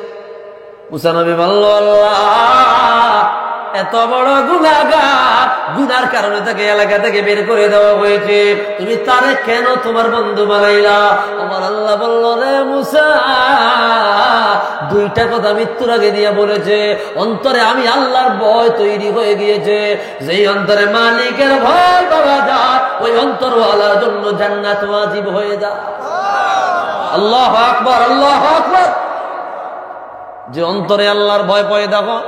মুসা নবী বলল, আল্লাহ এত বড় গুনাহগার, গুনার কারণে তাকে এলাকা থেকে বের করে দেওয়া হয়েছে, তুমি তারে কেন তোমার বন্ধু বানাইলা? আমার আল্লাহ বলল, রে মুসা দুইটা কথা মৃত্যুর আগে দিয়ে বলেছে, অন্তরে আমি আল্লাহর ভয় তৈরি হয়ে গিয়েছে। যেই অন্তরে মালিকের ভয় পাওয়া যায় ওই অন্তরওয়ালার জন্য জান্নাত ওয়াজিব হয়ে যায়। আল্লাহু আকবার, আল্লাহু আকবার। যে অন্তরে আল্লাহর ভয় পয়দা হয়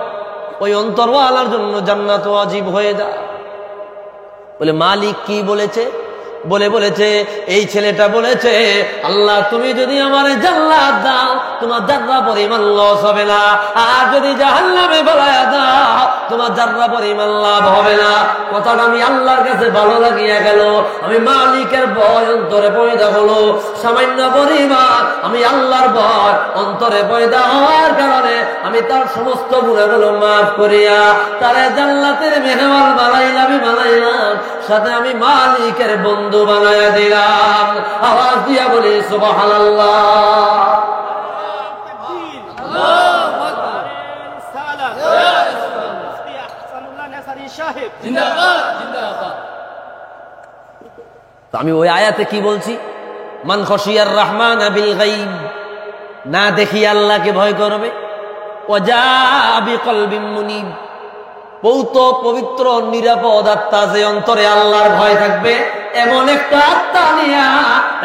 ওই অন্তরওয়ালার জন্য জান্নাত ওয়াজিব হয়ে যায়। বলে মালিক কি বলেছে? বলেছে এই ছেলেটা বলেছে, আল্লাহ তুমি যদি আমার জান্নাত দাও তোমার যাররা পরিমাণ লস হবে না, আর যদি জাহান্নামে ফেলায়া দাও তোমার যাররা পরিমাণ লাভ হবে না। কথাটা আমি আল্লাহর কাছে ভালো লাগিয়া গেল। আমি মালিকের ভয় অন্তরে পয়দা হলো, সামান্য পরিমাণ আমি আল্লাহর ভয় অন্তরে পয়দা হওয়ার কারণে আমি তার সমস্ত গুনাহগুলো মাফ করিয়া তারে জান্নাতের মেহমান বানাইলাম, সাথে আমি মালিকের বন্ধু বানায়া দিলাম। আওয়াজ দিয়া বলি সুবহানাল্লাহ। আমি ওই আয়াতে কি বলছি? মান খশিয়ার রহমান বিল গায়ব, না দেখি আল্লাহকে ভয় করবে, ওয়াজা বিকলবিন মুনিব, বহুত পবিত্র নিরাপদ আত্মা, যে অন্তরে আল্লাহর ভয় থাকবে এমন একটা আত্মা নিয়া,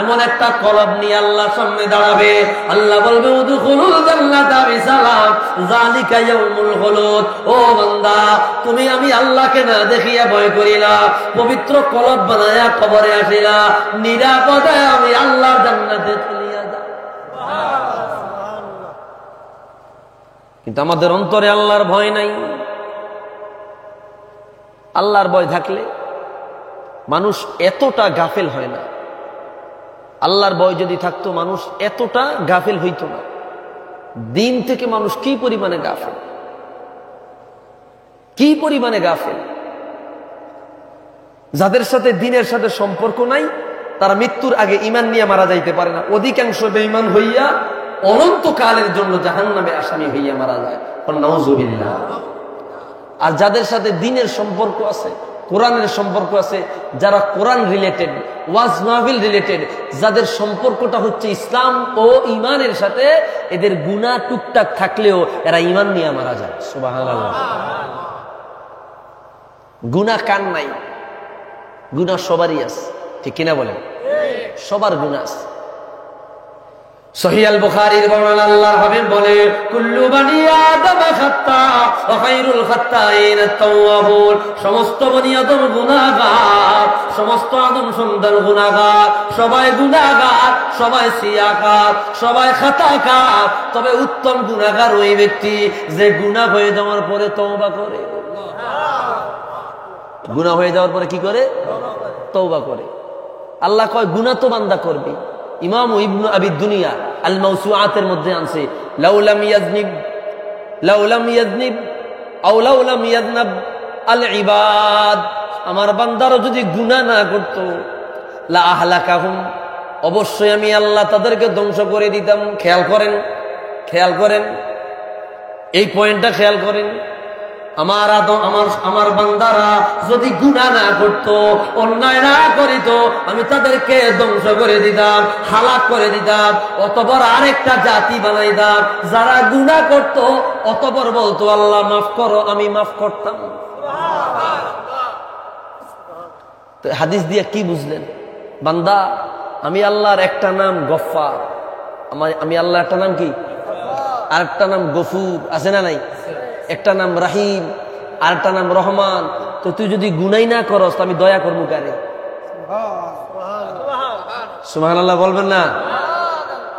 এমন একটা কলব নিয়ে আল্লাহর সামনে দাঁড়াবে। আল্লাহ বলবে উদখুলুল জান্নাতা বিসালাম যালিকা ইয়াউমুল খুলুদ। ও বান্দা তুমি আমি আল্লাহকে না দেখিয়া ভয় করিলা, পবিত্র কলব বানায়া কবরে আসিলা, নিরাপদে আমি আল্লাহর জান্নাতে চলিয়া যাও। কিন্তু আমাদের অন্তরে আল্লাহর ভয় নাই। আল্লাহর ভয় থাকলে মানুষ এতটা গাফেল হয় না। আল্লাহর ভয় যদি থাকতো মানুষ এতটা গাফেল হইতো না। দিন থেকে মানুষ কি পরিমাণে গাফেল, কি পরিমাণে গাফেল। যাদের সাথে দিনের সাথে সম্পর্ক নাই তারা মৃত্যুর আগে ঈমান নিয়ে মারা যাইতে পারে না। অধিকাংশ বেঈমান হইয়া অনন্তকালের জন্য জাহান্নামে আসামি হইয়া মারা যায়। নাউযুবিল্লাহ। আর যাদের সাথে দিনের সম্পর্ক আছে, কোরআনের সম্পর্ক আছে, যারা কোরআন রিলেটেড, ওয়াজ মাহফিল রিলেটেড, যাদের সম্পর্কটা হচ্ছে ইসলাম ও ঈমানের সাথে, এদের গুনাহ টুকটাক থাকলেও এরা ঈমান নিয়ে মারা যায়। সুবহানাল্লাহ। গুনাহ কার নাই? গুনাহ সবারই আছে, ঠিক কিনা বলেন? সবার গুনাহ আছে। সহিহ আল বুখারীর বর্ণনা আল্লাহর হাবিব বলে কুল্লু বানি আদম খাত্তা ওয়া খায়রুল খাত্তাইন আত-তাওয়াবুন, সমস্ত বনি আদম গুনাহগার, সমস্ত আদম সন্তান গুনাহগার, সবাই গুনাহগার, সবাই সিয়াকার, সবাই খাতাকার, তবে উত্তম গুনাহগার ওই ব্যক্তি যে গুনাহ হয়ে যাওয়ার পরে তওবা করে। গুনাহ হয়ে যাওয়ার পরে কি করে? তওবা করে। আল্লাহ কয় গুনাহ তো বান্দা করবে। ইমাম ইবনে আবি দুনিয়া আল মাওসুআতের মধ্যে আনছে লাউলাম ইয়াজনিব আও লাউলাম ইয়াজনাব আল ইবাদ, আমার বান্দারা যদি গুনাহ না করত লা আহলাকাহুম, অবশ্যই আমি আল্লাহ তাদেরকে ধ্বংস করে দিতাম। খেয়াল করেন এই পয়েন্টটা খেয়াল করেন। আমার বান্দারা যদি গুনাহ না করত, অন্যায় না করিত, আমি তাদেরকে ধ্বংস করে দিতাম, হালাক করে দিতাম, অতঃপর আরেকটা জাতি বানাইতাম যারা গুনাহ করত, অতঃপর বলতো আল্লাহ মাফ করো, আমি মাফ করতাম। তো হাদিস দিয়ে কি বুঝলেন? বান্দা, আমি আল্লাহর একটা নাম গফফার, আমি আল্লাহ একটা নাম কি, আর একটা নাম গফুর, আছে না নাই? একটা নাম রাহিম, আর একটা নাম রহমান। তো তুই যদি গুনাই না করস তো আমি দয়া করবো কারে? সুবহানাল্লাহ বলবেন না?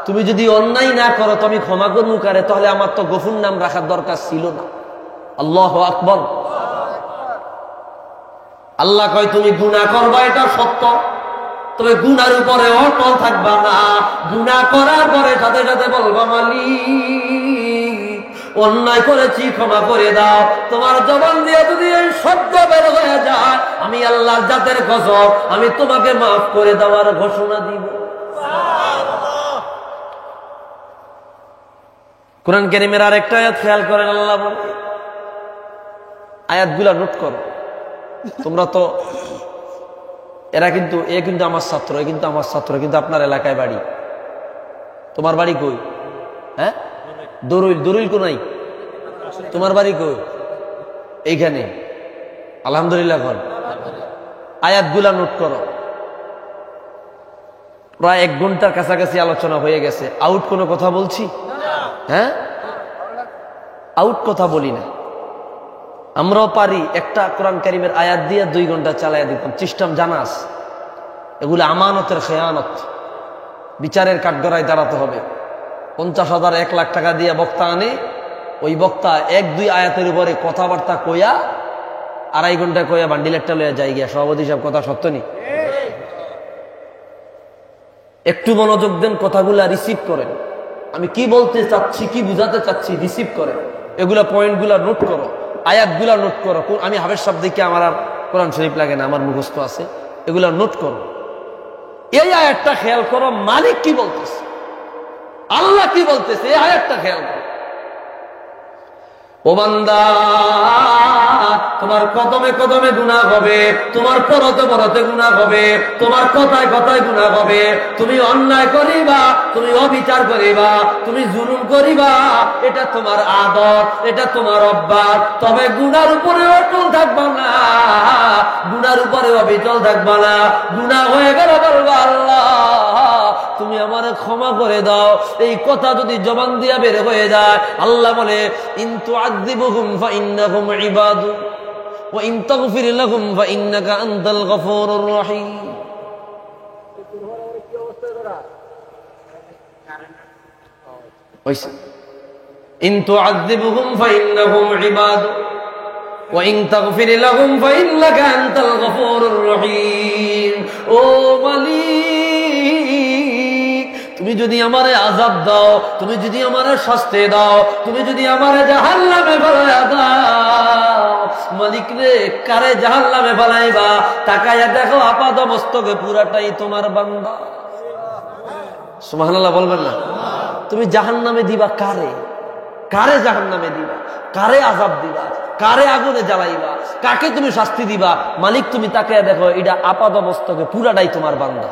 তুমি যদি অন্যায় না করো তো আমি ক্ষমা করবো কারে? তাহলে আমার তো গফুর নাম রাখার দরকার ছিল না। আল্লাহু আকবার। আল্লাহ কয় তুমি গুনাহ করবা, এটা সত্য, তবে গুনার উপরে অটল থাকবা না। গুনাহ করার পরে সাথে সাথে বলবা মালিক অন্যায় করেছি, ক্ষমা করে দাও। তোমার জবান দিয়ে যদি এই শব্দ বের হয়ে যায়, আমি আল্লাহর জাতের কসম, আমি তোমাকে মাফ করে দেওয়ার ঘোষণা দিব। কোরআন কারীমের আর একটা আয়াত খেয়াল করেন, আল্লাহ বলে, আয়াতগুলা নোট করো তোমরা। তো এ কিন্তু আমার ছাত্র, কিন্তু আপনার এলাকায় বাড়ি। তোমার বাড়ি কই? হ্যাঁ, দরুইল কোনাই। তোমার বাড়ি কই? এইখানে। আলহামদুলিল্লাহ। ঘর আয়াতগুলা নোট করো। প্রায় 1 ঘন্টার কাছাকাছি আলোচনা হয়ে গেছে। আউট কোনো কথা বলছি? হ্যাঁ, আউট কথা বলি না। আমরাও পারি একটা কোরআন কারীমের আয়াত দিয়ে 2 ঘন্টা চালাইয়া দিতাম। সিস্টেম জানাস, এগুলো আমানতের খেয়ানত। বিচারের কাঠগড়ায় দাঁড়াতে হবে। 50,000 1 লাখ টাকা দিয়ে বক্তা আনে, ওই বক্তা 1-2 আয়াতের উপরে কথাবার্তা কইয়া 2.5 ঘন্টা কইয়া বান্ডিলেরটা লইয়া যাই গিয়া। সভাপতি সাহেব, কথা সত্য নি? একটু মনোযোগ দেন, কথাগুলা রিসিভ করেন। আমি কি বলতে চাচ্ছি, কি বুঝাতে চাচ্ছি, রিসিভ করেন। এগুলা পয়েন্টগুলা নোট করো, আয়াতগুলা নোট করো। আমি হাফেজ শব্দ দেখে আমার আর কোরআন শরীফ লাগে না, আমার মুখস্থ আছে। এগুলা নোট করো। এই আয়াতটা খেয়াল করো, মালিক কি বলতেছে, আল্লাহ কি বলতেছে, এই আয়াতটা খেয়াল করো। ও বান্দা, তোমার কদমে কদমে গুনাহ হবে, তোমার পরতে পরতে গুনাহ হবে, তোমার কথায় কথায় গুনাহ হবে। তুমি অন্যায় করিবা, তুমি অবিচার করিবা, তুমি জুলুম করিবা, এটা তোমার আদত, এটা তোমার অভ্যাস। তবে গুনার উপরে অটল থাকবা না, গুনার উপরে অবিচল থাকবা না। গুনাহ হয়ে গেল বলবা আল্লাহ তুমি আমারে ক্ষমা করে দাও। এই কথা যদি জবান দিয়া বের হয়ে যায়, আল্লাহ বলে ইন তুআযিবুহুম ফাইন্নাহুম ইবাদু ওয়া ইন তাগফির লাহুম ফাইন্নাকা আনতাল গফুরুর রহিম। ইন তুআযিবুহুম ফাইন্নাহুম ইবাদু ওয়া ইন তাগফির লাহুম ফাইন্নাকা আনতাল গফুরুর রহিম। ও মালিক, তুমি যদি আমারে আযাব দাও, তুমি যদি আমারে শাস্তি দাও, তুমি যদি আমারে জাহান্নামে ফেলাইয়া দাও, মালিক রে, কারে জাহান্নামে ফেলাইবা? তাকায়া দেখো, আপাদ মস্তকে পুরাটাই তোমার বান্দা। সুবহানাল্লাহ বলবেন না? তুমি জাহান্নামে দিবা কারে? কারে জাহান্নামে দিবা? কারে আযাব দিবা? কারে আগুনে জ্বালাইবা? কাকে তুমি শাস্তি দিবা? মালিক তুমি তাকায়া দেখো, এটা আপাদ মস্তকে পুরাটাই তোমার বান্দা।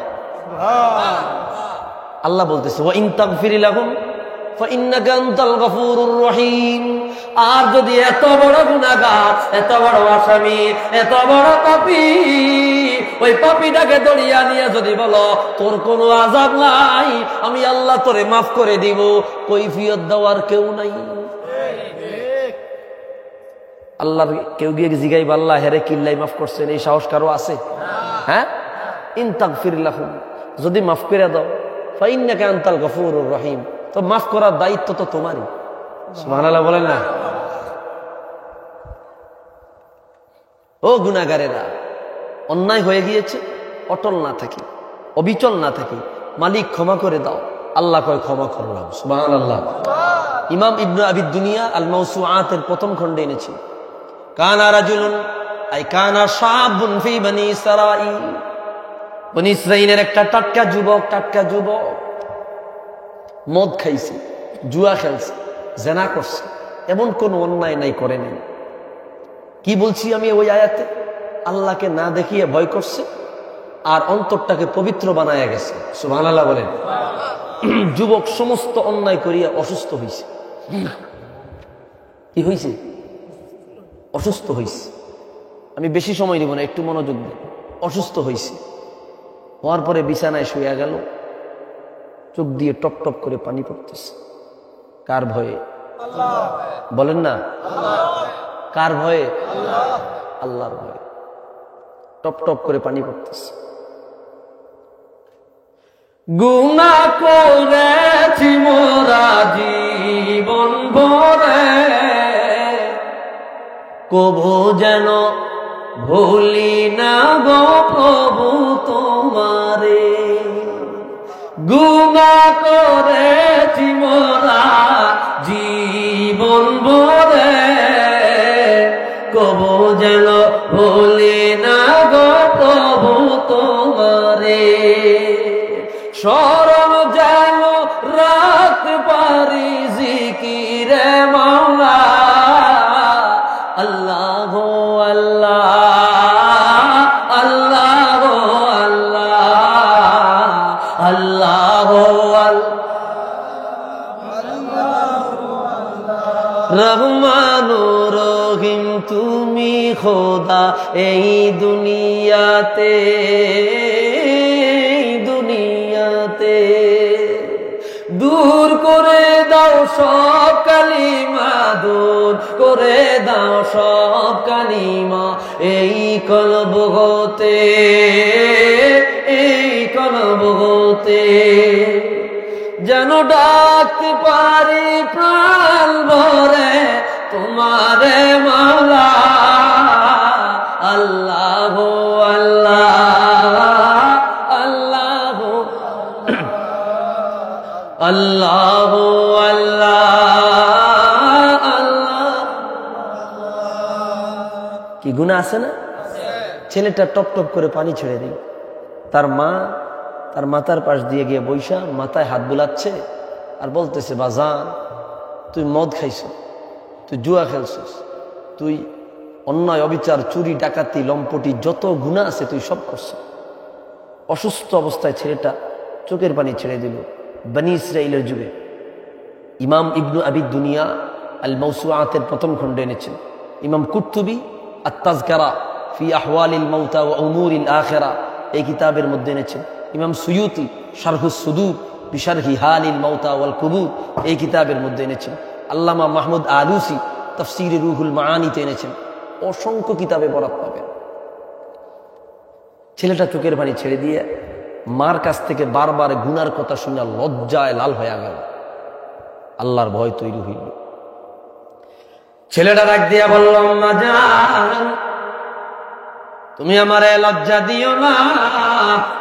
আল্লাহ বলতেছে ওয়া ইন তাগফির লাহুম ফাইন্নাকা আনতাল গফুরুর রহিম। আর যদি এত বড় গুনাহগার, এত বড় আসামি, এত বড় পাপী, ওই পাপীটাকে দড়িয়া নিয়ে যদি বলো তোর কোনো আযাব নাই, আমি আল্লাহ তোরে মাফ করে দিব, কৈফিয়ত দেওয়ার কেউ নাই। আল্লাহর কেউ গিয়ে জিগাইব আল্লাহ হেরে কিল্লাই মাফ করছেন, এই সাহস কারো আছে? হ্যাঁ, ইন তাগফির লাহুম, যদি মাফ করে দাও, ফাইন্নাকা আনতাল গফুরুর রহিম, তো মাফ করার দায়িত্ব তো তোমারই। সুবহানাল্লাহ বলেন না? ও গুনাহগারেরা, অন্যায় হয়ে গিয়েছে, অটল না থাকি, অবিচল না থাকি, মালিক ক্ষমা করে দাও, আল্লাহ কয় ক্ষমা করলাম। সুবহানাল্লাহ। ইমাম ইবনে আবি দুনিয়া আল মাওসুআতের প্রথম খণ্ডে এনেছে, কানা রাজুলুন আই কানা শাবুন ফি বনি ইসরাঈল, বনি ইসরাঈলের একটা টাটকা যুবক মদ খাইছে, জুয়া খেলছে, জেনা করছে, এমন কোন অন্যায় নাই, করে নাই। কি বলছি আমি ওই আয়াতে? আল্লাহকে না দেখিয়ে ভয় করছে আর অন্তরটাকে পবিত্র বানায়া গেছে। সুবহানাল্লাহ বলেন। যুবক সমস্ত অন্যায় করিয়া অসুস্থ হইছে। কি হইছে? অসুস্থ হইছে। আমি বেশি সময় নিব না, একটু মনোযোগ দিন। অসুস্থ হইছে, হওয়ার পরে বিছানায় শুয়ে গেল, চোখ দিয়ে টপ টপ করে পানি পড়তেছে। কার ভয়ে? বলেন না, কার ভয়ে? আল্লাহর ভয়ে। টপ টপ করে পানি পড়তেছে। গুনাহ করেছি মোরা জীবন ভরে, কবু যেন ভুলি না গো প্রভু তোমারে। গুনাহ করেছি মোরা জীবন ভরে, কবু যেন ভুলি না গো প্রভু তোমারে। স্মরণ যেন রাখতে পারি জিকিরে মাওলা, আল্লাহ আল্লাহ আল্লাহ আল্লাহ আল্লাহ রহমানুর রহিম তুমি খোদা এই দুনিয়াতে, দূর করে দাও সব কালিমা, দূর করে দাও সব কালিমা এই কলব হতে, এই কলব হতে। যেন ডাকতে পারি প্রাণ ভরে তোমারে মাওলা, আল্লাহ আল্লাহ আল্লাহ আল্লাহ আল্লাহ আল্লাহ। কি গুনাহ আছে না? ছেলেটা টপ টপ করে পানি ছেড়ে দিল। তার মা তার মাথার পাশ দিয়ে গিয়ে বৈশা মাথায় হাত বুলাচ্ছে আর বলতেছে, বাজান তুই মদ খাইছ, তুই জুয়া খেলছিস, তুই অন্যায় অবিচার চুরি ডাকাতি লম্পটি যত গুনাহ আছে তুই সব করছ। অসুস্থ অবস্থায় ছেলেটা চোখের পানি ছেড়ে দিল। বনি ইসরাইলের যুগে ইমাম ইবনে আবি দুনিয়া আল মাওসুআতের প্রথম খণ্ডে এনেছেন। ইমাম কুরতুবী আত-তাযকিরা ফি আহওয়ালিল মাউতা ওয়া উমুরিল আখিরা এই কিতাবের মধ্যে এনেছেন। ইমাম সুয়ুতি শারহুস সুদূর বিশারহি হালিল মাউতা ওয়াল কুবুর এই কিতাবের মধ্যে এনেছেন। আল্লামা মাহমুদ আলুসি তাফসীরে রুহুল মাআনিতে এনেছেন। অসংখ্য কিতাবে বরাত পাবেন। ছেলেটা চোখের পানি ছেড়ে দিয়ে মার কাছ থেকে বারবার গুনার কথা শুনে লজ্জায় লাল হয়ে গেল। আল্লাহর ভয় তৈরি হইল। ছেলেটা ডাক দিয়া বলল, আম্মা জান তুমি আমারে লজ্জা দিও না,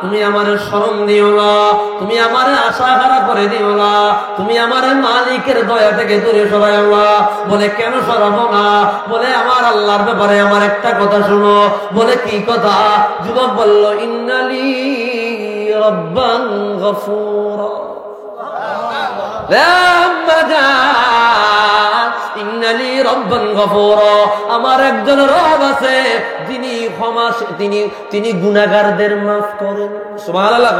তুমি আমারে শরম দিও না, তুমি আমারে আশা হারা করে দিও না, তুমি আমারে মালিকের দয়া থেকে দূরে সরাইও না। বলে কেন সরাবো না? বলে আমার আল্লাহর ব্যাপারে আমার একটা কথা শুনো। বলে কি কথা? যুবক বলল, ইন্নালি রব্বান গফুরা। ইন্নালি রব্বান গফুরা, আমার একজন রব আছে যিনি ক্ষমা, তিনি গুনাহগারদের মাফ করেন। সুবহানাল্লাহ।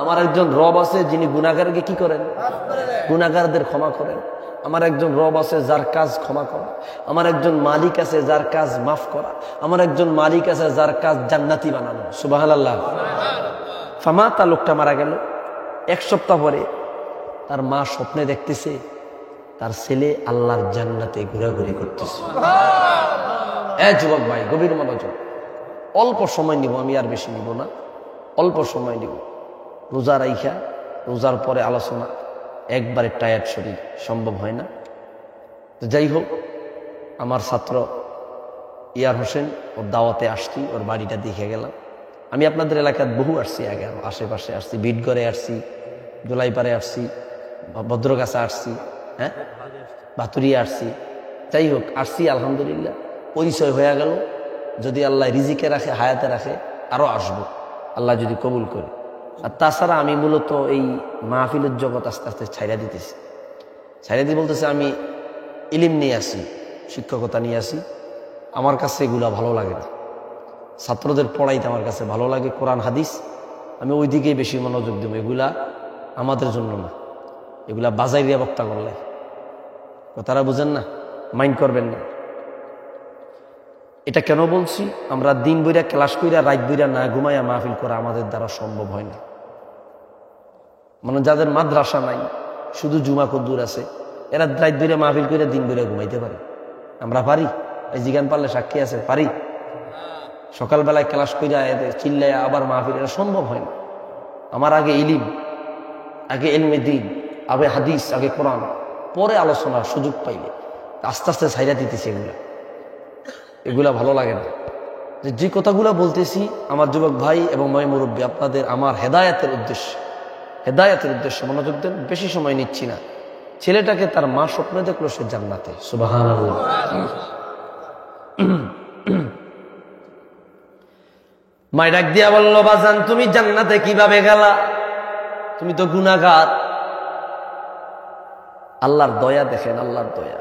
আমার একজন রব আছে যিনি গুনাহগারকে কি করেন? গুনাহগারদের ক্ষমা করেন। আমার একজন রব আছে যার কাজ ক্ষমা করা। আমার একজন মালিক আছে যার কাজ মাফ করা। আমার একজন মালিক আছে যার কাজ জান্নাতি বানানো। সুবহানাল্লাহ। ফামাতা, লোকটা মারা গেল। 1 সপ্তাহ পরে তার মা স্বপ্নে দেখতেছে তার ছেলে আল্লাহর জান্নাতে ঘোরাঘুরি করতেছে। যুবক ভাই, গভীর মনোযোগ। অল্প সময় নিব, আমি আর বেশি নিব না, অল্প সময় নিব। রোজা রাইখা, রোজার পরে আলোচনা, একবারে টায়ার্ড শরীর সম্ভব হয় না। তো যাই হোক, আমার ছাত্র ইয়ার হোসেন, ওর দাওয়াতে আসছি, ওর বাড়িটা দেখে গেলাম। আমি আপনাদের এলাকায় বহু আসছি, আগে আরো আশেপাশে আসছি, বিটগড়ে আসছি, জোলাইপাড়ে আসছি, ভদ্রগাছা আসছি, হ্যাঁ, বাতুরিয়া আসছি। যাই হোক, আসছি, আলহামদুলিল্লাহ পরিচয় হয়ে গেল। যদি আল্লাহ রিজিকে রাখে, হায়াতে রাখে, আরো আসবো আল্লাহ যদি কবুল করে। আর তাছাড়া আমি মূলত এই মাহফিলের জগৎ আস্তে আস্তে ছাইড়া দিতেছি। ছাইড়া দিয়ে বলতেছে আমি ইলিম নিয়ে আসি, শিক্ষকতা নিয়ে আসি, আমার কাছে এগুলা ভালো লাগে না। ছাত্রদের পড়াইতে আমার কাছে ভালো লাগে, কোরআন হাদিস, আমি ওই দিকেই বেশি মনোযোগ দেবো। এগুলা আমাদের জন্য না, এগুলা বাজাইরিয়া বক্তা করলে। কথাটা বুঝেন না, মাইন্ড করবেন না। এটা কেন বলছি? আমরা দিন বইরা ক্লাস কইরা রাত বইরা না ঘুমাইয়া মাহফিল করা আমাদের দ্বারা সম্ভব হয় না। মানে যাদের মাদ্রাসা নাই, শুধু জুমা কদ্দুর আছে, এরা রাত বইরা মাহফিল কইরা দিন বইরা ঘুমাইতে পারে। আমরা পারি? এই জিজ্ঞান পারলে সাক্ষী আছে, পারি? সকালবেলায় ক্লাস কইরা চিল্লায় আবার মাহফিল, এটা সম্ভব হয় না। আমার আগে ইলিম, আগে ইলমে দ্বীন, আগে হাদিস, আগে কোরআন, পরে আলোচনার সুযোগ পাইলে আস্তে আস্তে ছাইড়া দিতেছি। এগুলা ভালো লাগে না। যে কথাগুলো বলতেছি আমার যুবক ভাই এবং ময় মুরব্বী, আপনাদের আমার হেদায়েতের উদ্দেশ্যে মনোযোগ দেন। বেশি সময় নিচ্ছি না। ছেলেটাকে তার মা স্বপ্নে দেখলো সে জান্নাতে। সুবহানাল্লাহ। মাই ডাক দিয়া বলল, বাজান তুমি জান্নাতে কিভাবে গেলা? তুমি তো গুনাহগার। আল্লাহর দয়া দেখেন, আল্লাহর দয়া।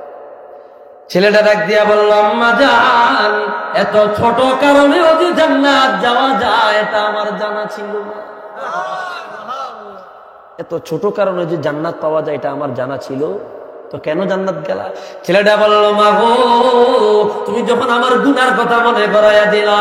ছেলেটা ডাক দিয়া বলল, আম্মা জান, এত ছোট কারণেও যে জান্নাত যাওয়া যায় এটা আমার জানা ছিল না। এত ছোট কারণে যে জান্নাত পাওয়া যায় এটা আমার জানা ছিল, তো কেন জান্নাত গেলা? ছেলেটা বলল, মা গো, তুমি যখন আমার গুনার কথা মনে করাইয়া দিলা,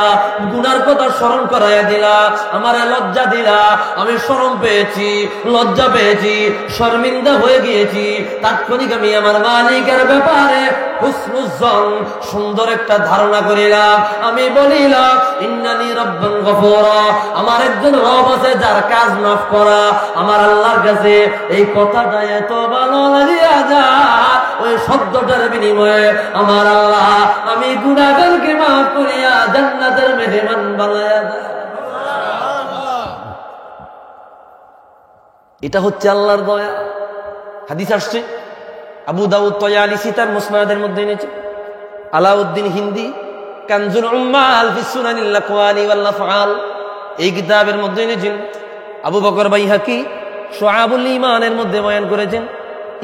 গুনার কথা স্মরণ করাইয়া দিলা, আমারে লজ্জা দিলা, আমি শরম পেয়েছি, লজ্জা পেয়েছি, শর্মিন্দা হয়ে গিয়েছি। তাৎক্ষণিক আমি আমার মালিকের ব্যাপারে হুসনুজ্জন, সুন্দর একটা ধারণা করিলাম। আমি বলিলাম, ইন্নানি রাব্বান গফুরা, আমার একজন রব আছে যার কাজ মাফ করা। আমার আল্লাহর কাছে এই কথাটা এত ভালো লাগিয়া যায়, ওই শব্দটার বিনিময়ে আমার আল্লাহ আমি গুনাহগারকে মাফ করিয়া জান্নাতের মেহমান বানায়া দেয়। এটা হচ্ছে আল্লাহর দয়া। হাদিস আসছে, আবু দাউদ তয়ালিসি তার মুসনাদের মধ্যে এনেছে, আলাউদ্দিন হিন্দি কানজুল উম্মাল ফি সুনানিল আকওয়ালি ওয়াল আফআল এই কিতাবের মধ্যে এনেছেন। আবু বকর বাইহাকি শুআবুল ঈমানের মধ্যে বয়ান করেছেন।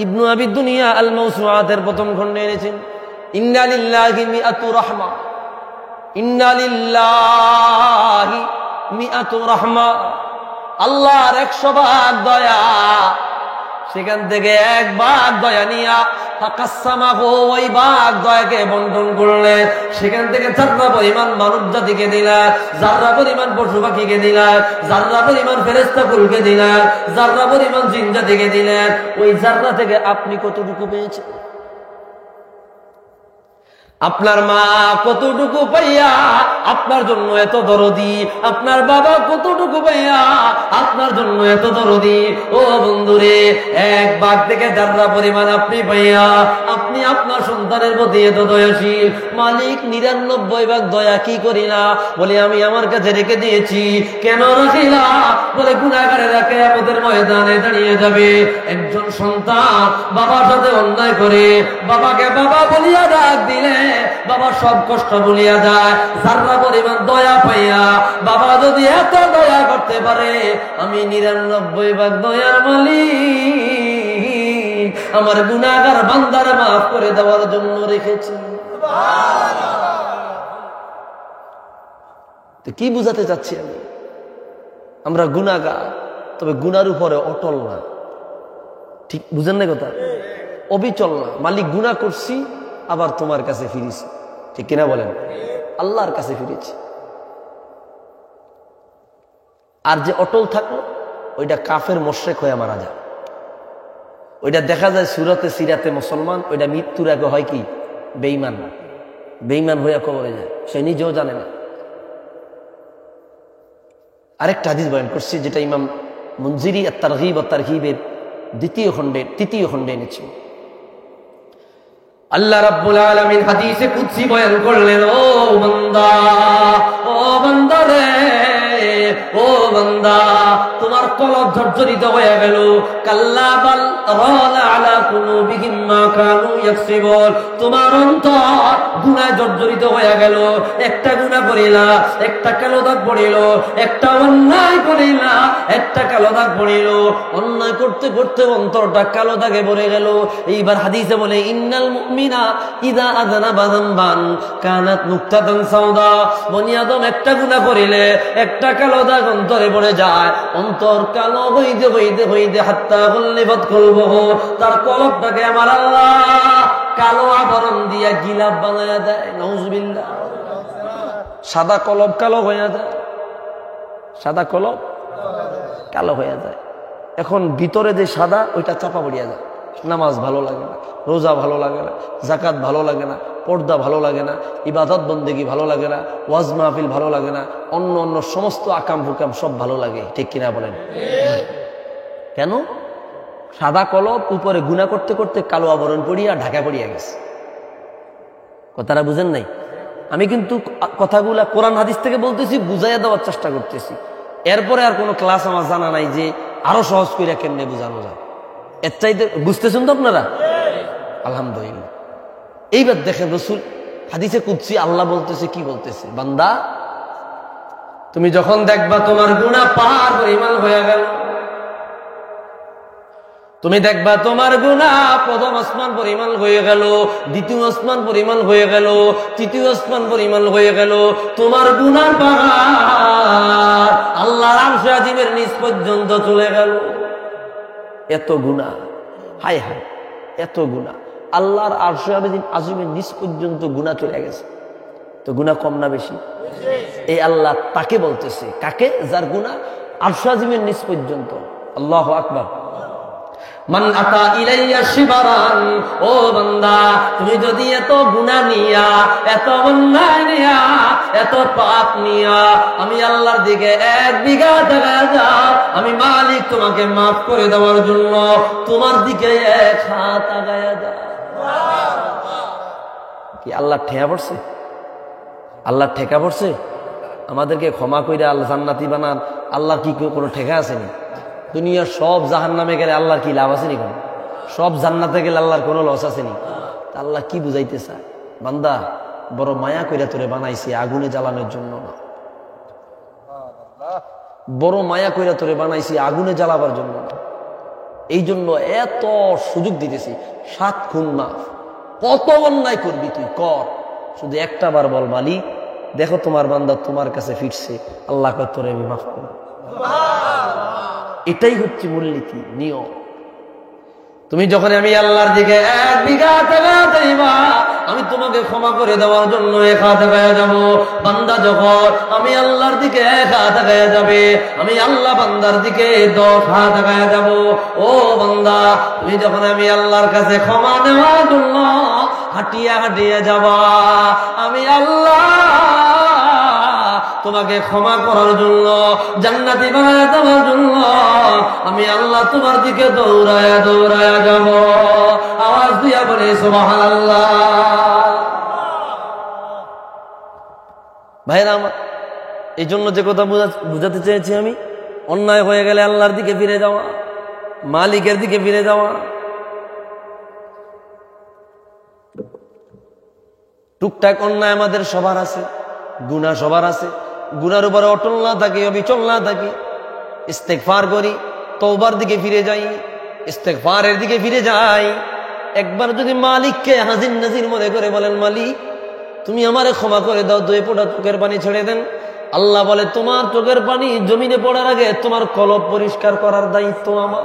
ইবনু আবি দুনিয়া আল মাওসুআতের প্রথম খণ্ডে এনেছেন, ইন্না লিল্লাহি মিআতু রাহমা, ইন্না লিল্লাহি মিআতু রাহমা, আল্লাহর 100 ভাগ দয়া, সেখান থেকে 1 ভাগ দয়া নিয়া ফাকাসসামাহু, ওই ভাগ দয়াকে বন্টন করলে সেখান থেকে যাররা পরিমাণ মানব জাতিকে দিলেন, যাররা পরিমাণ পশু পাখিকে দিলেন, যাররা পরিমাণ ফেরেশতা কুলকে দিলেন, যাররা পরিমাণ জিন জাতিকে দিলেন, ওই যাররা থেকে আপনি কতটুকু পেয়েছেন? আপনার মা কতটুকু পাইয়া আপনার জন্য এত দরদি, আপনার বাবা কতটুকু পাইয়া আপনার জন্য এত দরদি। ও বন্ধুরে, 1 ভাগ থেকে যারা পরিমাণ আপনি পাইয়া আপনি আপনার সন্তানের প্রতি এত দয়াশীল। মালিক 99 ভাগ দয়া কি করি না? বলে আমি আমার কাছে রেখে দিয়েছি। কেন রাখিলা? বলে গুনাহগারেরা কিয়ামতের ময়দানে দাঁড়িয়ে যাবে। একজন সন্তান বাবার সাথে অন্যায় করে বাবাকে বাবা বলিয়া ডাক দিলে বাবা সব কষ্ট ভুলিয়া যায়। যারা পরিমাণ দয়া পাইয়া বাবা যদি এত দয়া করতে পারে, আমি 99 ভাগ দয়ার মালিক আমার গুনাহগার বান্দার মাফ করে দেওয়ার জন্য রেখেছি। তো কি বুঝাতে চাচ্ছি আমি? আমরা গুনাহগার, তবে গুনার উপরে অটল না। ঠিক বুঝেন না কথা? অবিচল না। মালিক গুনাহ করছি, আবার তোমার কাছে ফিরেছি, ঠিক কিনা বলেন? আল্লাহর কাছে ফিরেছি। আর যে অটল থাকলো ওইটা কাফের মোশরিক হয়ে মারা যায়। ওইটা দেখা যায় সূরাতে সিরাতে মুসলমান, ওইটা মৃত্যুর আগে হয় কি বেঈমান, বেঈমান হয়ে কবরে যায়, সে নিজেও জানে না। আরেকটা হাদিস বয়ান করছি যেটা ইমাম মুনজিরি আত-তারগীব ওয়া তারহিবের তৃতীয় খণ্ডে এনেছেন। আল্লাহ রাব্বুল আলামিন হাদিসে কুদসি বয়ান করলেন, ও বান্দা, ও বান্দা রে, ও বান্দা, তোমার কলব জর্জরিত হয়ে গেল। কাল্লা বাল রানা আলা কুলুবিহিম মা কানু ইয়াকসিবুন, তোমার অন্তর গুনাহে জর্জরিত হয়ে গেল। একটা গুনাহ করিলা, একটা কালো দাগ পড়িল, একটা অন্যায় করিলা, একটা কালো দাগ পড়িল। অন্যায় করতে করতে অন্তরটা কালো দাগে ভরে গেল। এইবার হাদিসে বলে, ইন্নাল মুমিনা ইযা আযনাবা যানবান কানাত নুকতাতান সাওদা, বনি আদম একটা গুনাহ করিলে একটা কালো দাগ অন্তরে পড়ে যায়। অন্তর কালো হইতে হইতে হইতে হাত্তা গুল্লিবাত কলবুহু, তার কলবটাকে আমার আল্লাহ কালো আবরণ দিয়া গিলাফ বানায়া দেয়। নাউজুবিল্লাহ। সাদা কলব কালো হয়ে যায়, সাদা কলব কালো হয়ে যায়। এখন ভিতরে যে সাদা ওইটা চাপা পড়িয়া যায়। নামাজ ভালো লাগে না, রোজা ভালো লাগে না, যাকাত ভালো লাগে না, পর্দা ভালো লাগে না, ইবাদত বন্দেগী ভালো লাগে না, ওয়াজ মাহফিল ভালো লাগে না, অন্য অন্য সমস্ত আকাম হুকাম সব ভালো লাগে, ঠিক কিনা বলেন? কেন? সাদা কলব উপরে গুনাহ করতে করতে কালো আবরণ পড়িয়া ঢাকা পড়িয়া গেছে। কথাটা বুঝেন নাই? আমি কিন্তু কথাগুলা কোরআন হাদিস থেকে বলতেছি, বুঝাইয়া দেওয়ার চেষ্টা করতেছি। এরপরে আর কোনো ক্লাস আমার জানা নাই যে আরো সহজ করে কেমনে বোঝানো যায়। এর চাইতে বুঝতেছেন তো আপনারা? আলহামদুলিল্লাহ। এইবার দেখেন রাসূল হাদিসে কুদসি আল্লাহ বলতেছে, কি বলতেছে? বান্দা, তুমি যখন দেখবা তোমার গুনাহ পার পরিমাণ হয়ে গেল, তুমি দেখবা তোমার গুনাহ প্রথম আসমান পরিমাণ হয়ে গেল, দ্বিতীয় আসমান পরিমাণ হয়ে গেল, তৃতীয় আসমান পরিমাণ হয়ে গেল, তোমার গুনাহর পাহাড় আল্লাহর আরশ আজিমের নিচ পর্যন্ত চলে গেল। এত গুনাহ, হায় হায়, এত গুনাহ! আল্লাহর আরশ আজিমের নিচ পর্যন্ত গুনাহ চলে গেছে। তো গুনাহ কম না বেশি? এই আল্লাহ তাকে বলতেছে, কাকে? যার গুনাহ আরশ আজিমের নিচ পর্যন্ত। আল্লাহু আকবার। মান আতা ইলাইয়া শিবারান, ও বান্দা, তুমি যদি এত গুনাহ নিয়া, এত অন্যায় নিয়া, এত পাপ নিয়া আমি আল্লাহর দিকে 1 বিঘা তাকায়া যাও, আমি মালিক তোমাকে মাফ করে দেওয়ার জন্য তোমার দিকে 1 হাত তাকায়া যাও। কি আল্লাহ ঠেকা পড়ছে? আল্লাহ ঠেকা পড়ছে? আমাদেরকে ক্ষমা কইরা আল্লাহ জান্নাতি বানান, আল্লাহ কি কোনো ঠেকা আসেনি? দুনিয়ার সব জাহান্নামে গেলে আল্লাহর কি লাভ আসেনি? কোনো সব জান্নাতে গেলে আল্লাহর কোনো লস আসেনি? আল্লাহ কি বুঝাইতে চায়? বান্দা, বড় মায়া কইরা তোরে বানাইছি আগুনে জ্বালানোর জন্য না, বড় মায়া কইরা তোরে বানাইছি আগুনে জ্বালাবার জন্য না। এই জন্য এত সুযোগ দিতেছি, 7 খুন মাফ। কত অন্যায় করবি তুই কর, শুধু একটা বার বল, মালিক দেখো তোমার বান্দা তোমার কাছে ফিরছে, আল্লাহ কয় তোরে আমি মাফ করব। এটাই হচ্ছে মূলনীতি, নিয়ম। তুমি যখন আমি আল্লাহর দিকে 1 বিঘা তাকায়া যাইবা, আমি তোমাকে ক্ষমা করে দেওয়ার জন্য 1 হাত তাকায়া যাব। বান্দা যখন আমি আল্লাহর দিকে 1 হাত তাকায়া যাবে, আমি আল্লাহ বান্দার দিকে 10 হাত তাকায়া যাব। ও বান্দা, তুমি যখন আমি আল্লাহর কাছে ক্ষমা নেওয়ার জন্য হাঁটিয়া হাঁটিয়া যাবা, আমি আল্লাহ তোমাকে ক্ষমা করার জন্য, জান্নাতি বানায় দেওয়ার জন্য আমি আল্লাহ তোমার দিকে দৌড়ায়া দৌড়ায়া যাব। আওয়াজ দিয়া বলে সুবহানাল্লাহ। ভাইরা আমার, এই জন্য যে কথা বুঝাতে চেয়েছি আমি, অন্যায় হয়ে গেলে আল্লাহর দিকে ফিরে যাওয়া, মালিকের দিকে ফিরে যাওয়া। টুকটাক অন্যায় আমাদের সবার আছে, গুনাহ সবার আছে। গুনার উপরে অটল না থাকি, অবিচল না থাকি, ইস্তেগফার করি, তওবার দিকে ফিরে যাই, ইস্তেগফারের দিকে ফিরে যাই। একবার যদি মালিককে হাজির নাজির মনে করে বলেন, মালিক তুমি আমারে ক্ষমা করে দাও, 2 ফোঁটা চোখের পানি ছেড়ে দেন, আল্লাহ বলে তোমার চোখের পানি জমিনে পড়ার আগে তোমার কলব পরিষ্কার করার দায়িত্ব আমার।